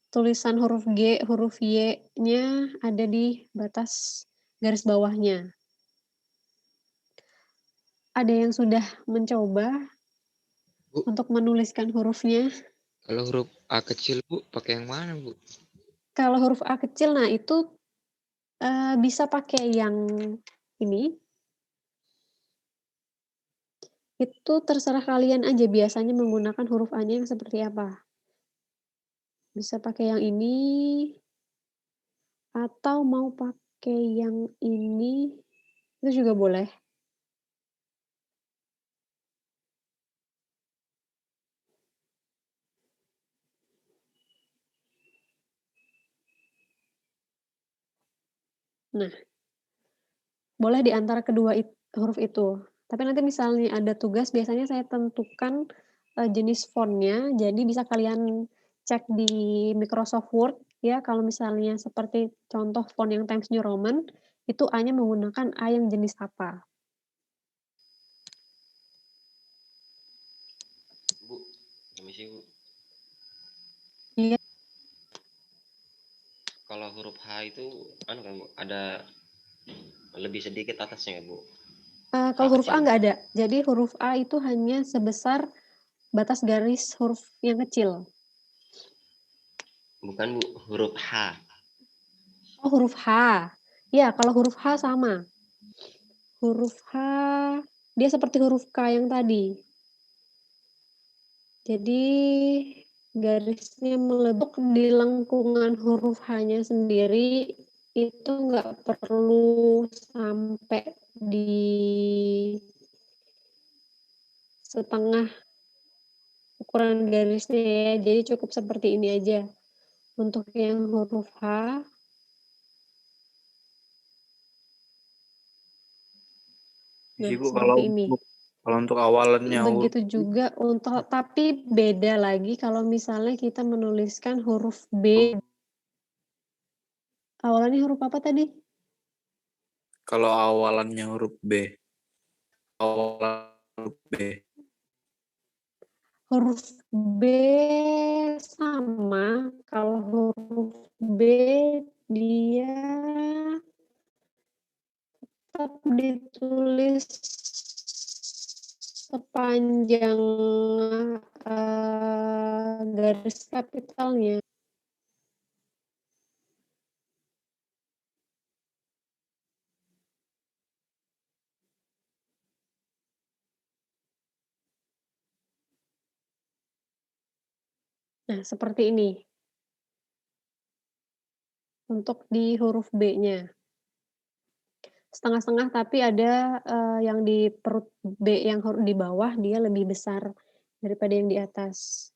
[SPEAKER 1] tulisan huruf G, huruf Y-nya ada di batas garis bawahnya. Ada yang sudah mencoba
[SPEAKER 3] Bu,
[SPEAKER 1] untuk menuliskan hurufnya?
[SPEAKER 3] kalau huruf A kecil, Bu, pakai yang mana, Bu?
[SPEAKER 1] Kalau huruf A kecil, nah itu Bisa pakai yang ini. Itu terserah kalian aja biasanya menggunakan huruf A-nya yang seperti apa. Bisa pakai yang ini, atau mau pakai yang ini, itu juga boleh. Nah, boleh di antara kedua huruf itu. Tapi nanti misalnya ada tugas, biasanya saya tentukan jenis fontnya, jadi bisa kalian cek di Microsoft Word, ya, kalau misalnya seperti contoh font yang Times New Roman, itu A-nya menggunakan A yang jenis apa.
[SPEAKER 4] Bu, permisi Bu.
[SPEAKER 1] Iya.
[SPEAKER 4] Kalau huruf H itu kan Bu, ada lebih sedikit atasnya Bu.
[SPEAKER 1] Kalau huruf A
[SPEAKER 4] kecil.
[SPEAKER 1] nggak ada. Jadi huruf A itu hanya sebesar batas garis huruf yang kecil.
[SPEAKER 4] Bukan Bu, huruf H.
[SPEAKER 1] Oh, huruf H. Ya, kalau huruf H sama. Huruf H, dia seperti huruf K yang tadi. Jadi, garisnya meletuk di lengkungan huruf H-nya sendiri, itu nggak perlu sampai di setengah ukuran garisnya ya, jadi cukup seperti ini aja. Untuk yang huruf H, nah
[SPEAKER 5] Ibu
[SPEAKER 1] seperti ini.
[SPEAKER 5] kalau untuk awalannya
[SPEAKER 1] Begitu juga untuk, tapi beda lagi kalau misalnya kita menuliskan huruf B. Awalannya huruf apa tadi?
[SPEAKER 5] kalau awalannya huruf B. Awalan huruf B.
[SPEAKER 1] Huruf B sama, kalau huruf B dia tetap ditulis sepanjang garis kapitalnya. Nah, seperti ini. Untuk di huruf B-nya. Setengah-setengah, tapi ada yang di perut B yang di bawah dia lebih besar daripada yang di atas.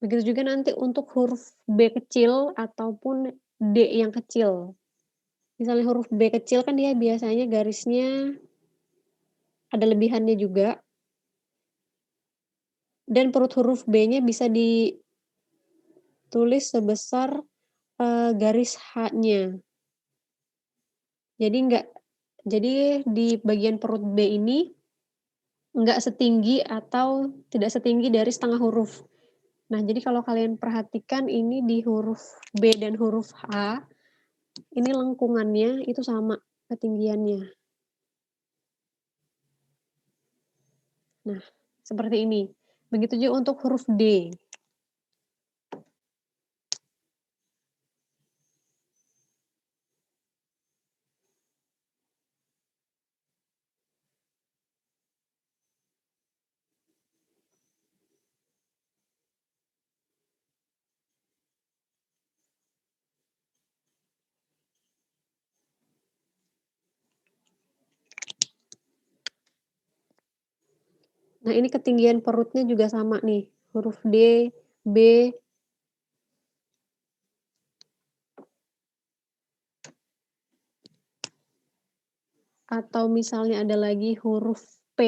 [SPEAKER 1] Begitu juga nanti untuk huruf B kecil ataupun D yang kecil. Misalnya huruf B kecil kan dia biasanya garisnya ada lebihannya juga. Dan perut huruf B-nya bisa ditulis sebesar garis H-nya. Jadi di bagian perut B ini nggak setinggi atau tidak setinggi dari setengah huruf. Nah, jadi kalau kalian perhatikan ini di huruf B dan huruf H, ini lengkungannya itu sama ketinggiannya. Nah, seperti ini. Begitu juga untuk huruf D. Nah, ini ketinggian perutnya juga sama nih, huruf D, B, atau misalnya ada lagi huruf P,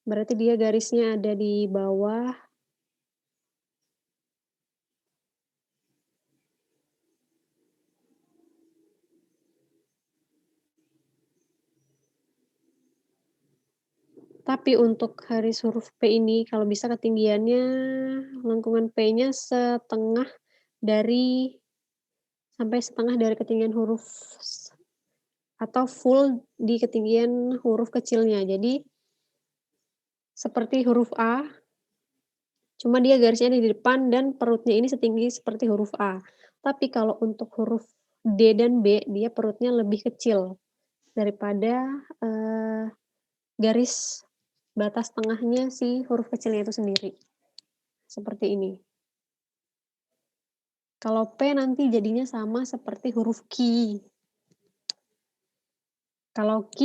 [SPEAKER 1] berarti dia garisnya ada di bawah. Tapi untuk garis huruf P ini kalau bisa ketinggiannya lengkungan P-nya sampai setengah dari ketinggian huruf atau full di ketinggian huruf kecilnya. Jadi seperti huruf A, cuma dia garisnya di depan dan perutnya ini setinggi seperti huruf A. Tapi kalau untuk huruf D dan B, dia perutnya lebih kecil daripada garis batas tengahnya si huruf kecilnya itu sendiri. Seperti ini. Kalau P nanti jadinya sama seperti huruf Q. Kalau Q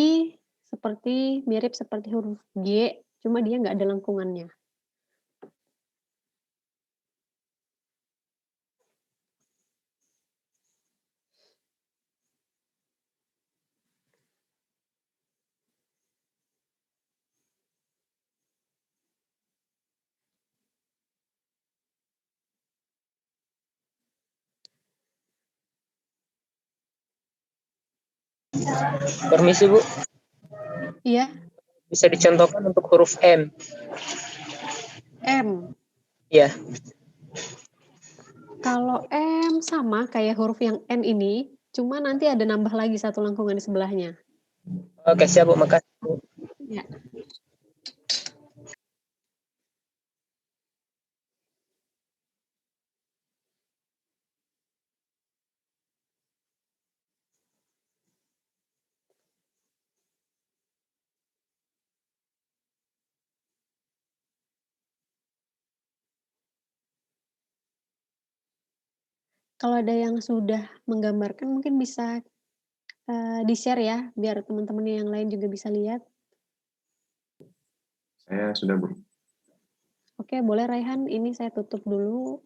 [SPEAKER 1] seperti mirip seperti huruf G, cuma dia nggak ada lengkungannya.
[SPEAKER 6] Permisi Bu,
[SPEAKER 1] Iya,
[SPEAKER 6] bisa dicontohkan untuk huruf M?
[SPEAKER 1] M.
[SPEAKER 6] Ya,
[SPEAKER 1] Kalau M sama kayak huruf yang N ini, cuma nanti ada nambah lagi satu lengkungan di sebelahnya.
[SPEAKER 6] oke siap Bu, makasih Bu.
[SPEAKER 1] Ya. Kalau ada yang sudah menggambarkan mungkin bisa di-share ya, biar teman-teman yang lain juga bisa lihat.
[SPEAKER 2] Saya sudah, Bu.
[SPEAKER 1] Oke, boleh Raihan, ini saya tutup dulu.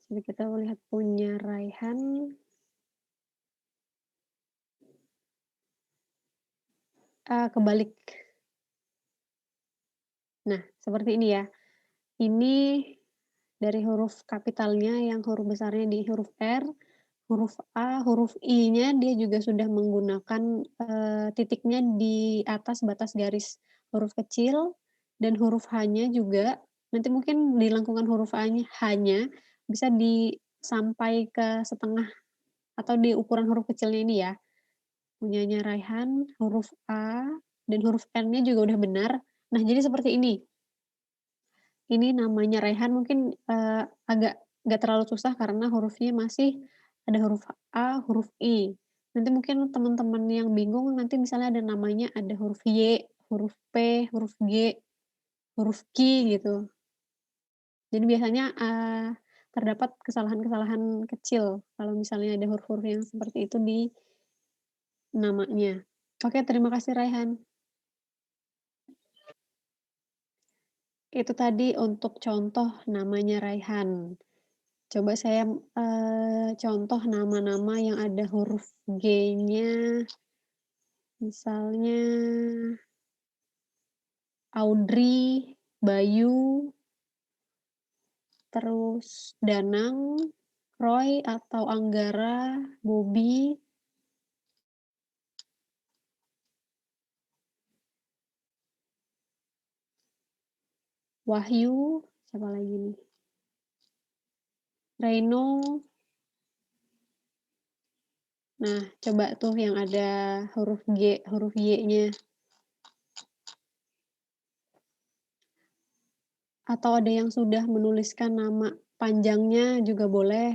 [SPEAKER 1] Jadi kita melihat punya Raihan. Kebalik. Nah, seperti ini ya. Ini dari huruf kapitalnya yang huruf besarnya di huruf R, huruf A, huruf I-nya dia juga sudah menggunakan titiknya di atas batas garis huruf kecil, dan huruf H-nya juga nanti mungkin di lengkungan huruf H-nya bisa sampai ke setengah atau di ukuran huruf kecilnya ini ya. Punyanya Raihan, huruf A dan huruf N-nya juga udah benar. Nah, jadi seperti ini. Ini namanya Raihan mungkin agak nggak terlalu susah karena hurufnya masih ada huruf A, huruf I. Nanti mungkin teman-teman yang bingung nanti misalnya ada namanya ada huruf Y, huruf P, huruf G, huruf Q gitu. Jadi biasanya terdapat kesalahan-kesalahan kecil kalau misalnya ada huruf-huruf yang seperti itu di namanya. Oke, terima kasih Raihan. Itu tadi untuk contoh namanya Raihan. Coba saya contoh nama-nama yang ada huruf G-nya. Misalnya Audrey, Bayu, terus Danang, Roy atau Anggara, Bobby, Wahyu, siapa lagi nih? Reno. Nah, coba tuh yang ada huruf G, huruf Y-nya. Atau ada yang sudah menuliskan nama panjangnya juga boleh.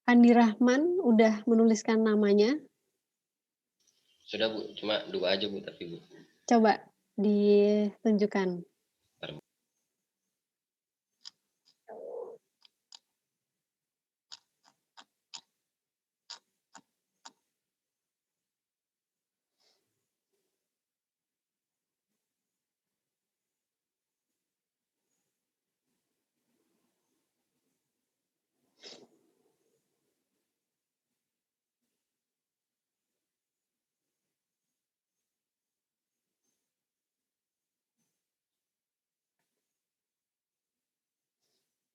[SPEAKER 1] Andi Rahman udah menuliskan namanya.
[SPEAKER 4] Sudah Bu, cuma 2 aja Bu tapi Bu.
[SPEAKER 1] Coba ditunjukkan.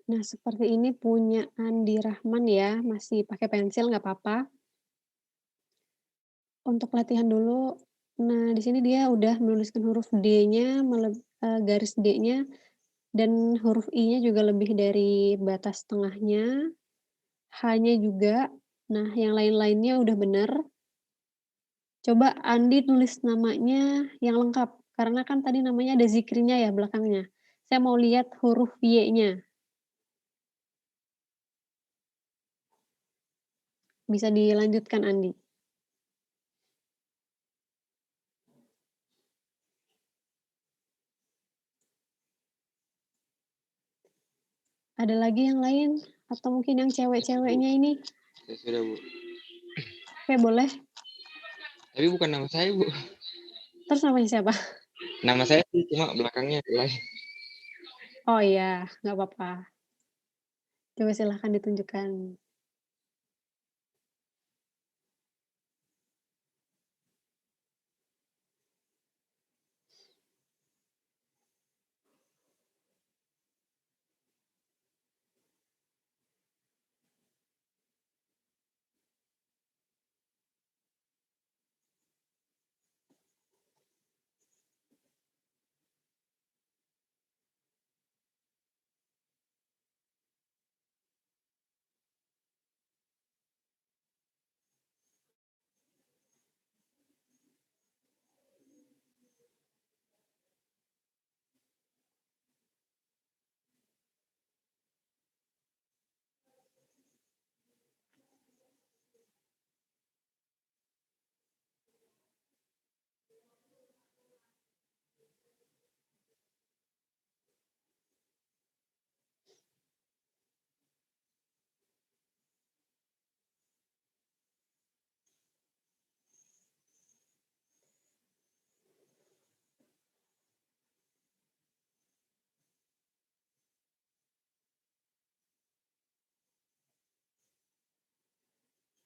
[SPEAKER 1] Nah, seperti ini punya Andi Rahman ya, masih pakai pensil nggak apa-apa. Untuk latihan dulu, nah di sini dia udah menuliskan huruf D-nya, garis D-nya, dan huruf I-nya juga lebih dari batas tengahnya. H-nya juga. Nah, yang lain-lainnya udah bener. Coba Andi tulis namanya yang lengkap, karena kan tadi namanya ada zikirnya ya belakangnya. Saya mau lihat huruf Y-nya. Bisa dilanjutkan, Andi. Ada lagi yang lain? Atau mungkin yang cewek-ceweknya ini?
[SPEAKER 3] Saya sudah, Bu.
[SPEAKER 1] Oke, boleh.
[SPEAKER 3] Tapi bukan nama saya, Bu.
[SPEAKER 1] Terus namanya siapa?
[SPEAKER 3] Nama saya sih cuma belakangnya lain.
[SPEAKER 1] Oh iya, nggak apa-apa. Coba silahkan ditunjukkan.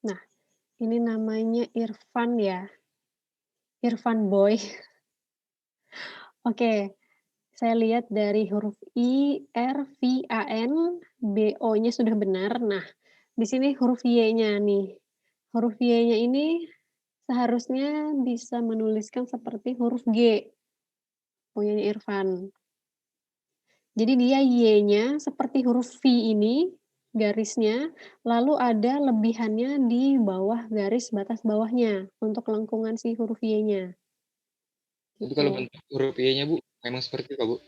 [SPEAKER 1] Nah, ini namanya Irfan ya. Irfan Boy. Oke, saya lihat dari huruf I, R, V, A, N, B, O-nya sudah benar. Nah, di sini huruf Y-nya nih. Huruf Y-nya ini seharusnya bisa menuliskan seperti huruf G, punyanya Irfan. Jadi dia Y-nya seperti huruf V ini, garisnya, lalu ada lebihannya di bawah garis batas bawahnya, untuk lengkungan si huruf Y-nya.
[SPEAKER 3] Tapi kalau
[SPEAKER 1] Gitu.
[SPEAKER 3] bentuk huruf Y-nya, Bu, memang seperti itu, Bu.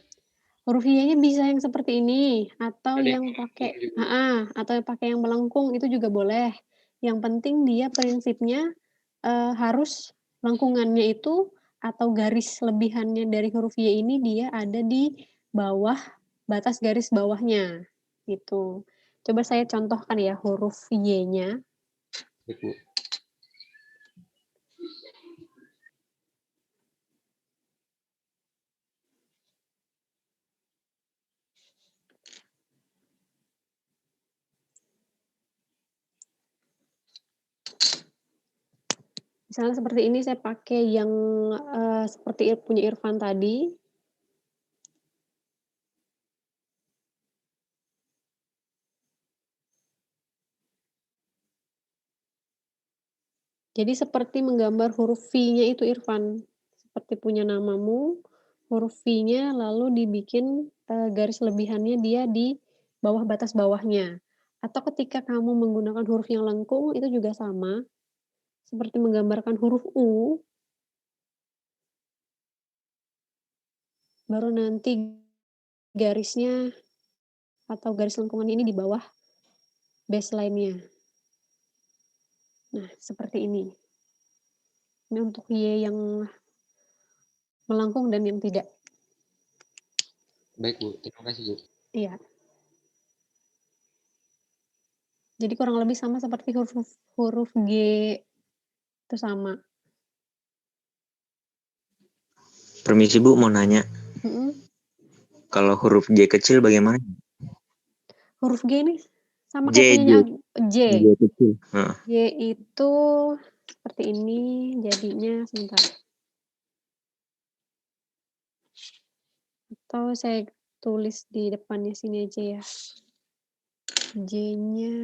[SPEAKER 1] Huruf Y-nya bisa yang seperti ini, atau
[SPEAKER 3] Ada
[SPEAKER 1] yang pakai
[SPEAKER 3] juga.
[SPEAKER 1] atau yang pakai yang melengkung itu juga boleh. Yang penting dia prinsipnya, harus lengkungannya itu atau garis lebihannya dari huruf Y ini dia ada di bawah batas garis bawahnya, gitu. Coba saya contohkan ya huruf Y-nya.
[SPEAKER 3] Baik, Bu.
[SPEAKER 1] Misalnya seperti ini saya pakai yang, seperti punya Irfan tadi. Jadi seperti menggambar huruf V-nya itu Irfan, seperti punya namamu, huruf V-nya lalu dibikin, garis lebihannya dia di bawah batas bawahnya. Atau ketika kamu menggunakan huruf yang lengkung itu juga sama, seperti menggambarkan huruf U, baru nanti garisnya atau garis lengkungan ini di bawah baseline-nya. Nah, seperti ini. Ini untuk Y yang melengkung dan yang tidak.
[SPEAKER 3] Baik, Bu. Terima kasih, Bu.
[SPEAKER 1] Iya. Jadi kurang lebih sama seperti huruf G itu sama.
[SPEAKER 7] Permisi Bu, mau nanya. Kalau huruf J kecil bagaimana?
[SPEAKER 1] Huruf G ini sama
[SPEAKER 7] J,
[SPEAKER 1] kayak punyanya J.
[SPEAKER 7] J kecil.
[SPEAKER 1] J itu seperti ini jadinya, sebentar. Atau saya tulis di depannya sini aja ya. J-nya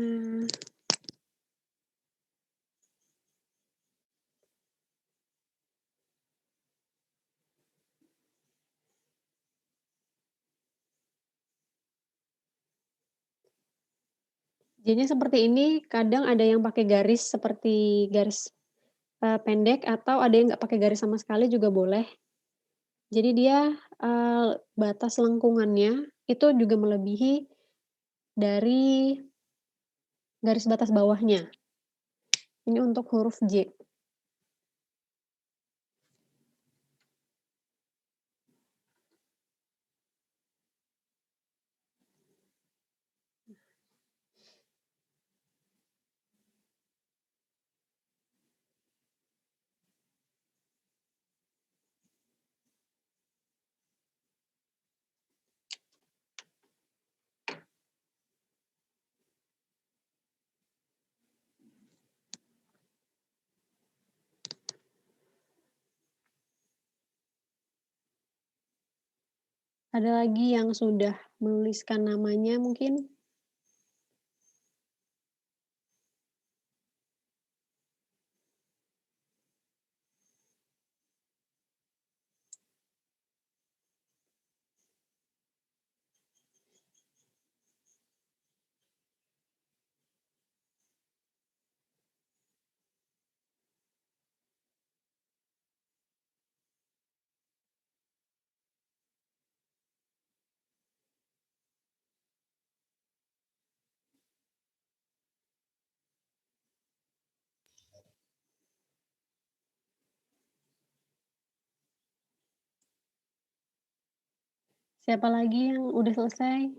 [SPEAKER 1] J-nya seperti ini, kadang ada yang pakai garis seperti garis pendek atau ada yang nggak pakai garis sama sekali juga boleh. Jadi dia batas lengkungannya itu juga melebihi dari garis batas bawahnya. Ini untuk huruf J. Ada lagi yang sudah menuliskan namanya mungkin? Siapa lagi yang udah selesai?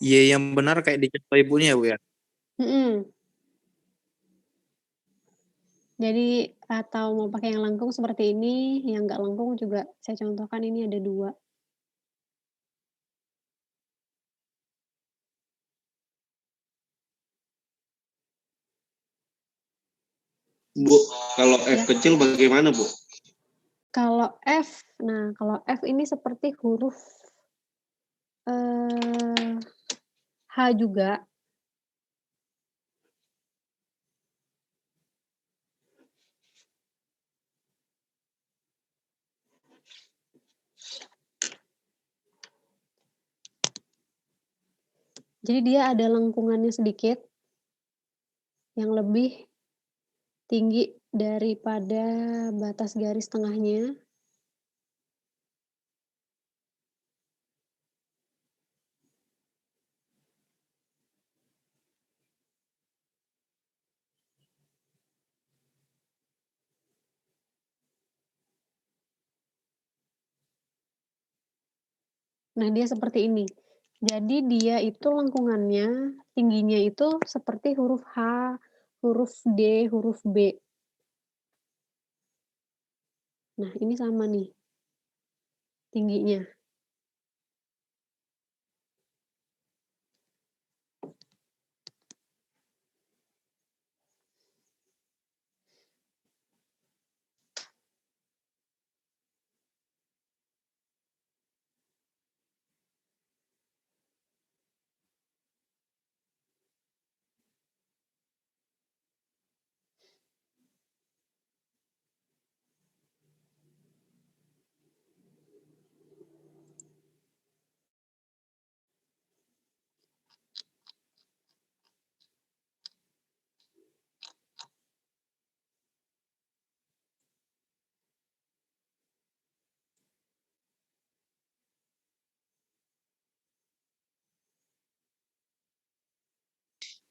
[SPEAKER 5] Y yang benar kayak dicontoh ibunya ya, Bu ya?
[SPEAKER 1] Jadi atau mau pakai yang lengkung seperti ini, yang nggak lengkung juga saya contohkan ini ada 2.
[SPEAKER 8] Bu, kalau F
[SPEAKER 1] Ya.
[SPEAKER 8] kecil bagaimana, Bu?
[SPEAKER 1] Kalau F, nah kalau F ini seperti huruf H juga. Jadi dia ada lengkungannya sedikit yang lebih tinggi daripada batas garis tengahnya. Nah, dia seperti ini. Jadi dia itu lengkungannya, tingginya itu seperti huruf H, huruf D, huruf B. Nah, ini sama nih tingginya.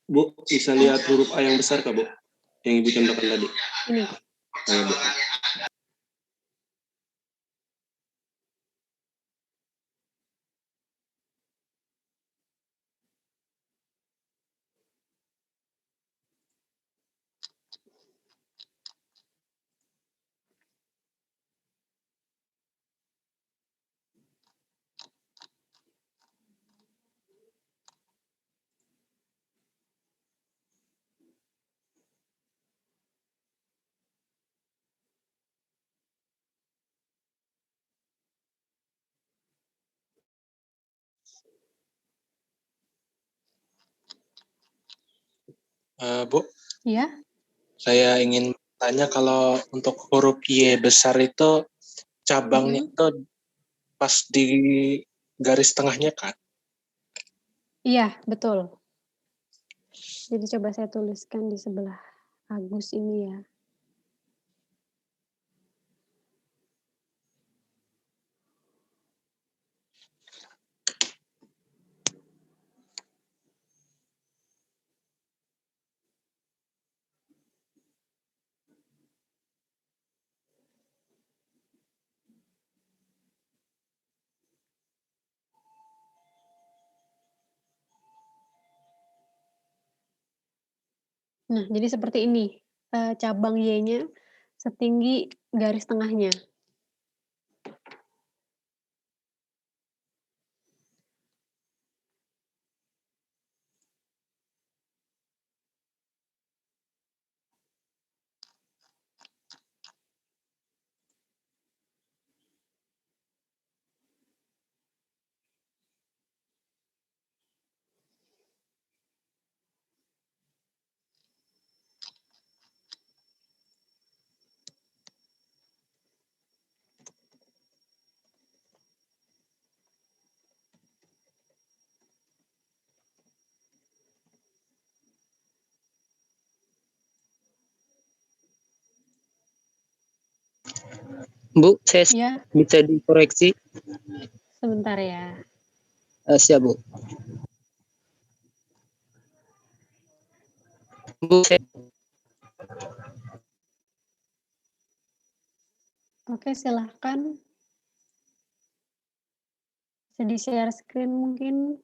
[SPEAKER 8] Bu, bisa lihat huruf A yang besar kah, Bu? Yang Ibu contohkan tadi.
[SPEAKER 1] Ini.
[SPEAKER 8] Ayo, Bu.
[SPEAKER 9] Bu,
[SPEAKER 1] Ya,
[SPEAKER 9] saya ingin tanya kalau untuk huruf Y besar itu cabangnya itu pas di garis tengahnya kan?
[SPEAKER 1] iya betul. Jadi coba saya tuliskan di sebelah Agus ini ya. Nah, jadi seperti ini, cabang Y-nya setinggi garis tengahnya.
[SPEAKER 6] Bu, saya
[SPEAKER 1] Ya,
[SPEAKER 6] bisa dikoreksi.
[SPEAKER 1] sebentar ya.
[SPEAKER 6] Siap, Bu. Bu,
[SPEAKER 1] Oke, silahkan. Bisa di-share screen mungkin.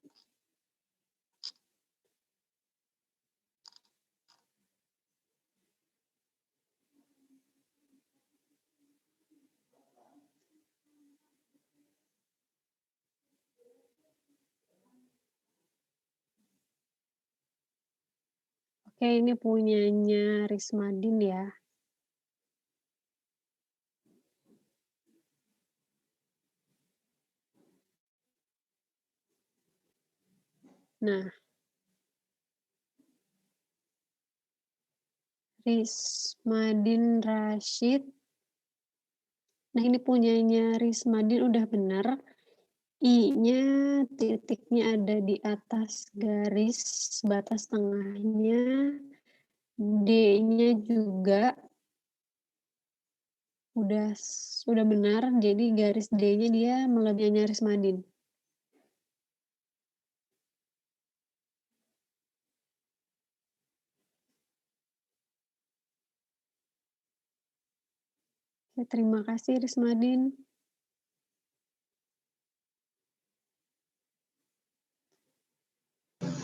[SPEAKER 1] Oke, ini punyanya Rismadin ya. Nah, Rismadin Rashid. Nah, ini punyanya Rismadin udah benar. I-nya titiknya ada di atas garis batas tengahnya. D-nya juga udah benar, jadi garis D-nya dia melebihi Rismadin. Oke, terima kasih Rismadin.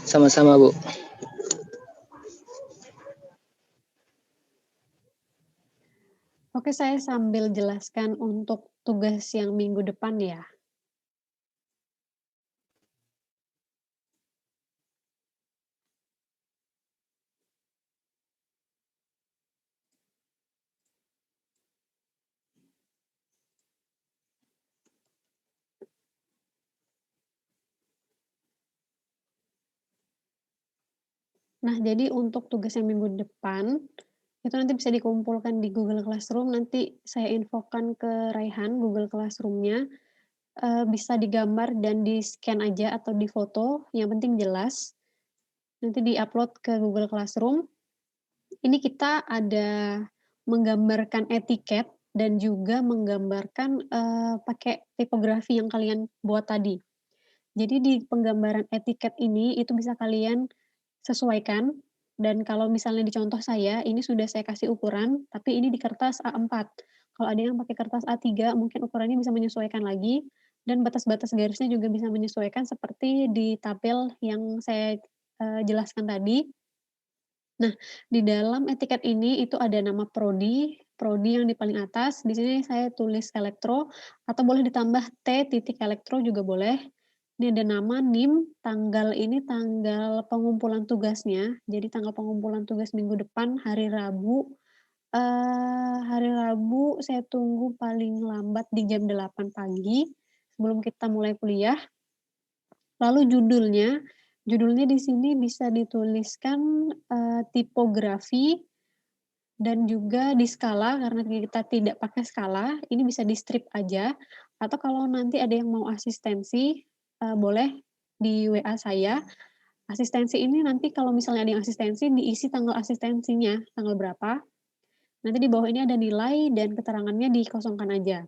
[SPEAKER 6] sama-sama, Bu.
[SPEAKER 1] Oke, saya sambil jelaskan untuk tugas yang minggu depan ya. Nah, jadi untuk tugas yang minggu depan, itu nanti bisa dikumpulkan di Google Classroom, nanti saya infokan ke Raihan Google Classroom-nya, bisa digambar dan di-scan aja atau difoto, yang penting jelas. Nanti di-upload ke Google Classroom. Ini kita ada menggambarkan etiket dan juga menggambarkan, pakai tipografi yang kalian buat tadi. Jadi di penggambaran etiket ini, itu bisa kalian sesuaikan, dan kalau misalnya di contoh saya, ini sudah saya kasih ukuran, tapi ini di kertas A4. Kalau ada yang pakai kertas A3, mungkin ukurannya bisa menyesuaikan lagi, dan batas-batas garisnya juga bisa menyesuaikan seperti di tabel yang saya jelaskan tadi. Nah, di dalam etiket ini itu ada nama prodi yang di paling atas, di sini saya tulis elektro, atau boleh ditambah T.elektro juga boleh. Ini ada nama, NIM, tanggal ini tanggal pengumpulan tugasnya, jadi tanggal pengumpulan tugas minggu depan hari Rabu. Hari Rabu saya tunggu paling lambat di jam 8 pagi, sebelum kita mulai kuliah. Lalu judulnya, Judulnya di sini bisa dituliskan tipografi dan juga di skala, karena kita tidak pakai skala, ini bisa di strip aja. Atau kalau nanti ada yang mau asistensi, boleh di WA saya. Asistensi ini nanti kalau misalnya ada yang asistensi, diisi tanggal asistensinya, tanggal berapa. Nanti di bawah ini ada nilai dan keterangannya dikosongkan aja.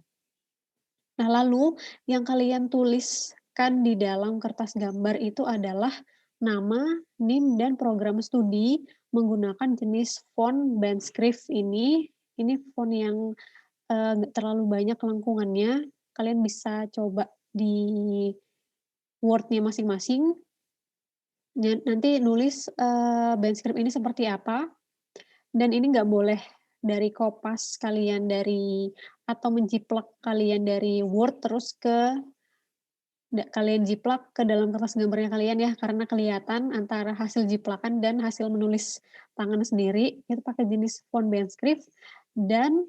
[SPEAKER 1] Nah, lalu yang kalian tuliskan di dalam kertas gambar itu adalah nama, NIM, dan program studi menggunakan jenis font Band-Script ini. Ini font yang nggak terlalu banyak lengkungannya. Kalian bisa coba di Word-nya masing-masing. Nanti nulis Band-Script ini seperti apa. Dan ini nggak boleh dari kopas kalian atau menjiplak kalian dari Word terus kalian jiplak ke dalam kertas gambarnya kalian ya, karena kelihatan antara hasil jiplakan dan hasil menulis tangan sendiri. Itu pakai jenis font Band-Script. Dan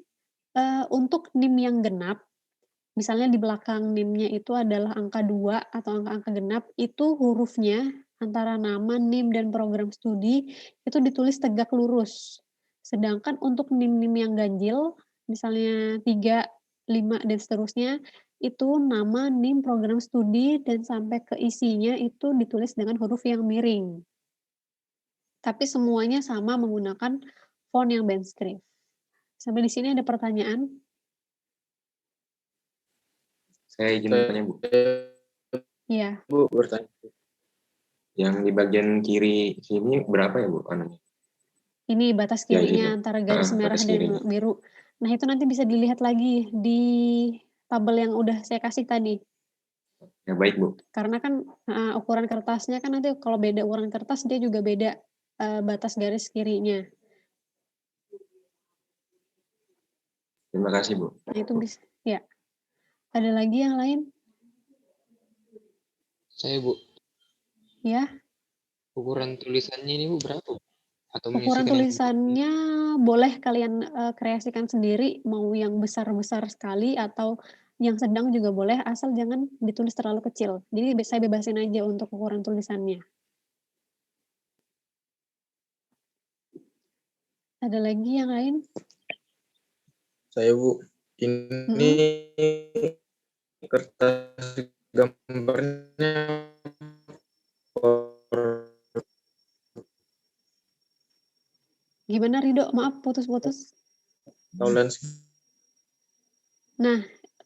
[SPEAKER 1] untuk NIM yang genap, misalnya di belakang NIM-nya itu adalah angka 2 atau angka-angka genap, itu hurufnya antara nama, NIM, dan program studi itu ditulis tegak lurus. Sedangkan untuk NIM-NIM yang ganjil, misalnya 3, 5, dan seterusnya, itu nama, NIM, program studi, dan sampai ke isinya itu ditulis dengan huruf yang miring. Tapi semuanya sama menggunakan font yang Band-Script. Sampai di sini ada pertanyaan?
[SPEAKER 2] Saya izin bertanya, Bu.
[SPEAKER 1] Iya.
[SPEAKER 5] Bu, bertanya.
[SPEAKER 2] Yang di bagian kiri sini berapa ya, Bu? Anunya?
[SPEAKER 1] Ini batas
[SPEAKER 2] Ya,
[SPEAKER 1] kirinya
[SPEAKER 2] gitu.
[SPEAKER 1] antara garis merah
[SPEAKER 2] Batas
[SPEAKER 1] dan
[SPEAKER 2] kirinya.
[SPEAKER 1] biru. Nah, itu nanti bisa dilihat lagi di tabel yang udah saya kasih tadi.
[SPEAKER 2] Ya, baik, Bu.
[SPEAKER 1] Karena kan ukuran kertasnya kan nanti kalau beda ukuran kertas, dia juga beda batas garis kirinya.
[SPEAKER 2] Terima kasih, Bu.
[SPEAKER 1] Nah, itu bisa. Ya. Ada lagi yang lain?
[SPEAKER 3] Saya, Bu.
[SPEAKER 1] Ya.
[SPEAKER 3] Ukuran tulisannya ini, Bu, berapa? Atau
[SPEAKER 1] Ukuran
[SPEAKER 3] menyesuaikan
[SPEAKER 1] tulisannya boleh kalian kreasikan sendiri, mau yang besar-besar sekali atau yang sedang juga boleh, asal jangan ditulis terlalu kecil. Jadi saya bebasin aja untuk ukuran tulisannya. Ada lagi yang lain?
[SPEAKER 5] Saya, Bu. Ini kertas gambarnya
[SPEAKER 1] Gimana Rido? Maaf putus-putus. Nah,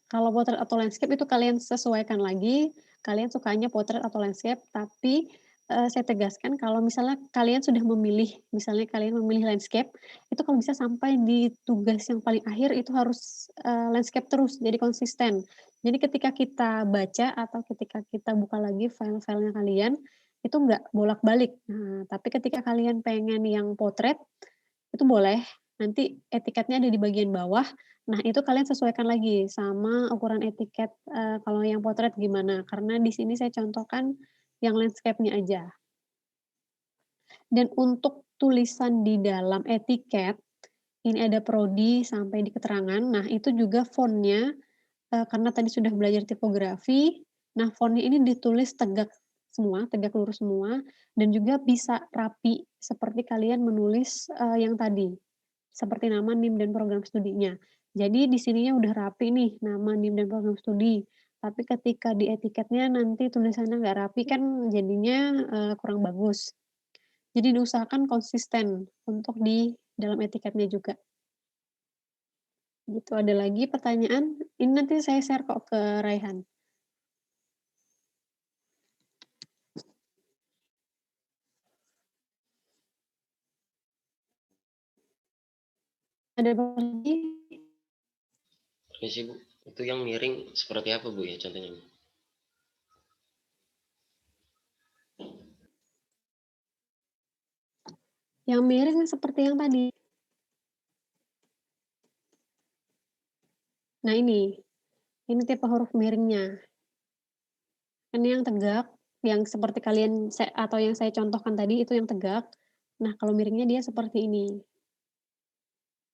[SPEAKER 1] kalau potret atau landscape itu kalian sesuaikan lagi. Kalian sukanya potret atau landscape, tapi saya tegaskan kalau misalnya kalian sudah memilih, misalnya kalian memilih landscape, itu kalau bisa sampai di tugas yang paling akhir itu harus landscape terus, jadi konsisten. Jadi ketika kita baca atau ketika kita buka lagi file-filenya kalian, itu nggak bolak-balik. Nah, tapi ketika kalian pengen yang potret, itu boleh. Nanti etiketnya ada di bagian bawah. Nah, itu kalian sesuaikan lagi sama ukuran etiket kalau yang potret gimana. Karena di sini saya contohkan yang landscape-nya aja. Dan untuk tulisan di dalam etiket, ini ada prodi sampai di keterangan. Nah, itu juga fontnya, karena tadi sudah belajar tipografi, nah fontnya ini ditulis tegak semua, tegak lurus semua, dan juga bisa rapi, seperti kalian menulis yang tadi. Seperti nama, NIM, dan program studinya. Jadi di sininya udah rapi nih, nama, NIM, dan program studi. Tapi ketika di etiketnya nanti tulisannya nggak rapi kan jadinya kurang bagus. Jadi diusahakan konsisten untuk di dalam etiketnya juga. Gitu, ada lagi pertanyaan? Ini nanti saya share kok ke Raihan. Ada lagi?
[SPEAKER 4] Permisi, Bu. Itu yang miring seperti apa, Bu, ya contohnya, Bu?
[SPEAKER 1] Yang miring seperti yang tadi. Nah ini tipe huruf miringnya. Ini yang tegak, yang seperti kalian atau yang saya contohkan tadi itu yang tegak. Nah kalau miringnya dia seperti ini.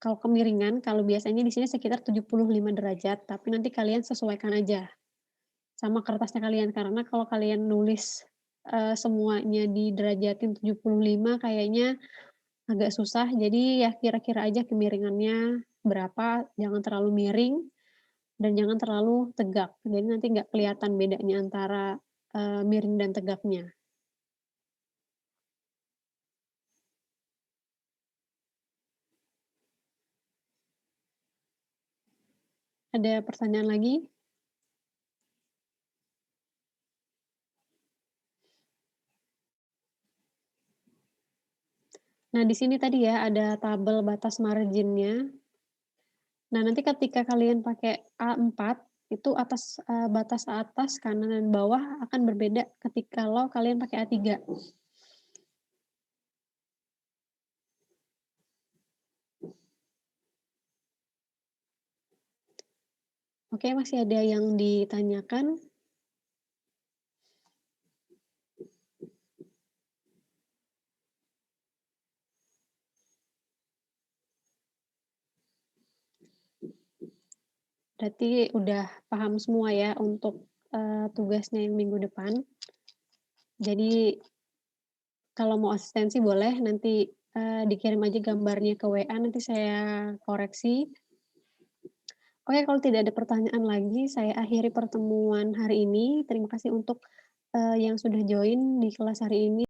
[SPEAKER 1] Kalau kemiringan, kalau biasanya di sini sekitar 75 derajat, tapi nanti kalian sesuaikan aja sama kertasnya kalian, karena kalau kalian nulis semuanya diderajatin 75 kayaknya agak susah. Jadi ya kira-kira aja kemiringannya berapa, jangan terlalu miring dan jangan terlalu tegak. Jadi nanti nggak kelihatan bedanya antara, miring dan tegaknya. Ada pertanyaan lagi? Nah, di sini tadi ya ada tabel batas marginnya. Nah, nanti ketika kalian pakai A4, itu batas atas, kanan, dan bawah akan berbeda ketika kalau kalian pakai A3. Oke, masih ada yang ditanyakan? Berarti udah paham semua ya untuk tugasnya yang minggu depan. Jadi kalau mau asistensi boleh nanti dikirim aja gambarnya ke WA, nanti saya koreksi. Oke, kalau tidak ada pertanyaan lagi, saya akhiri pertemuan hari ini. Terima kasih untuk yang sudah join di kelas hari ini.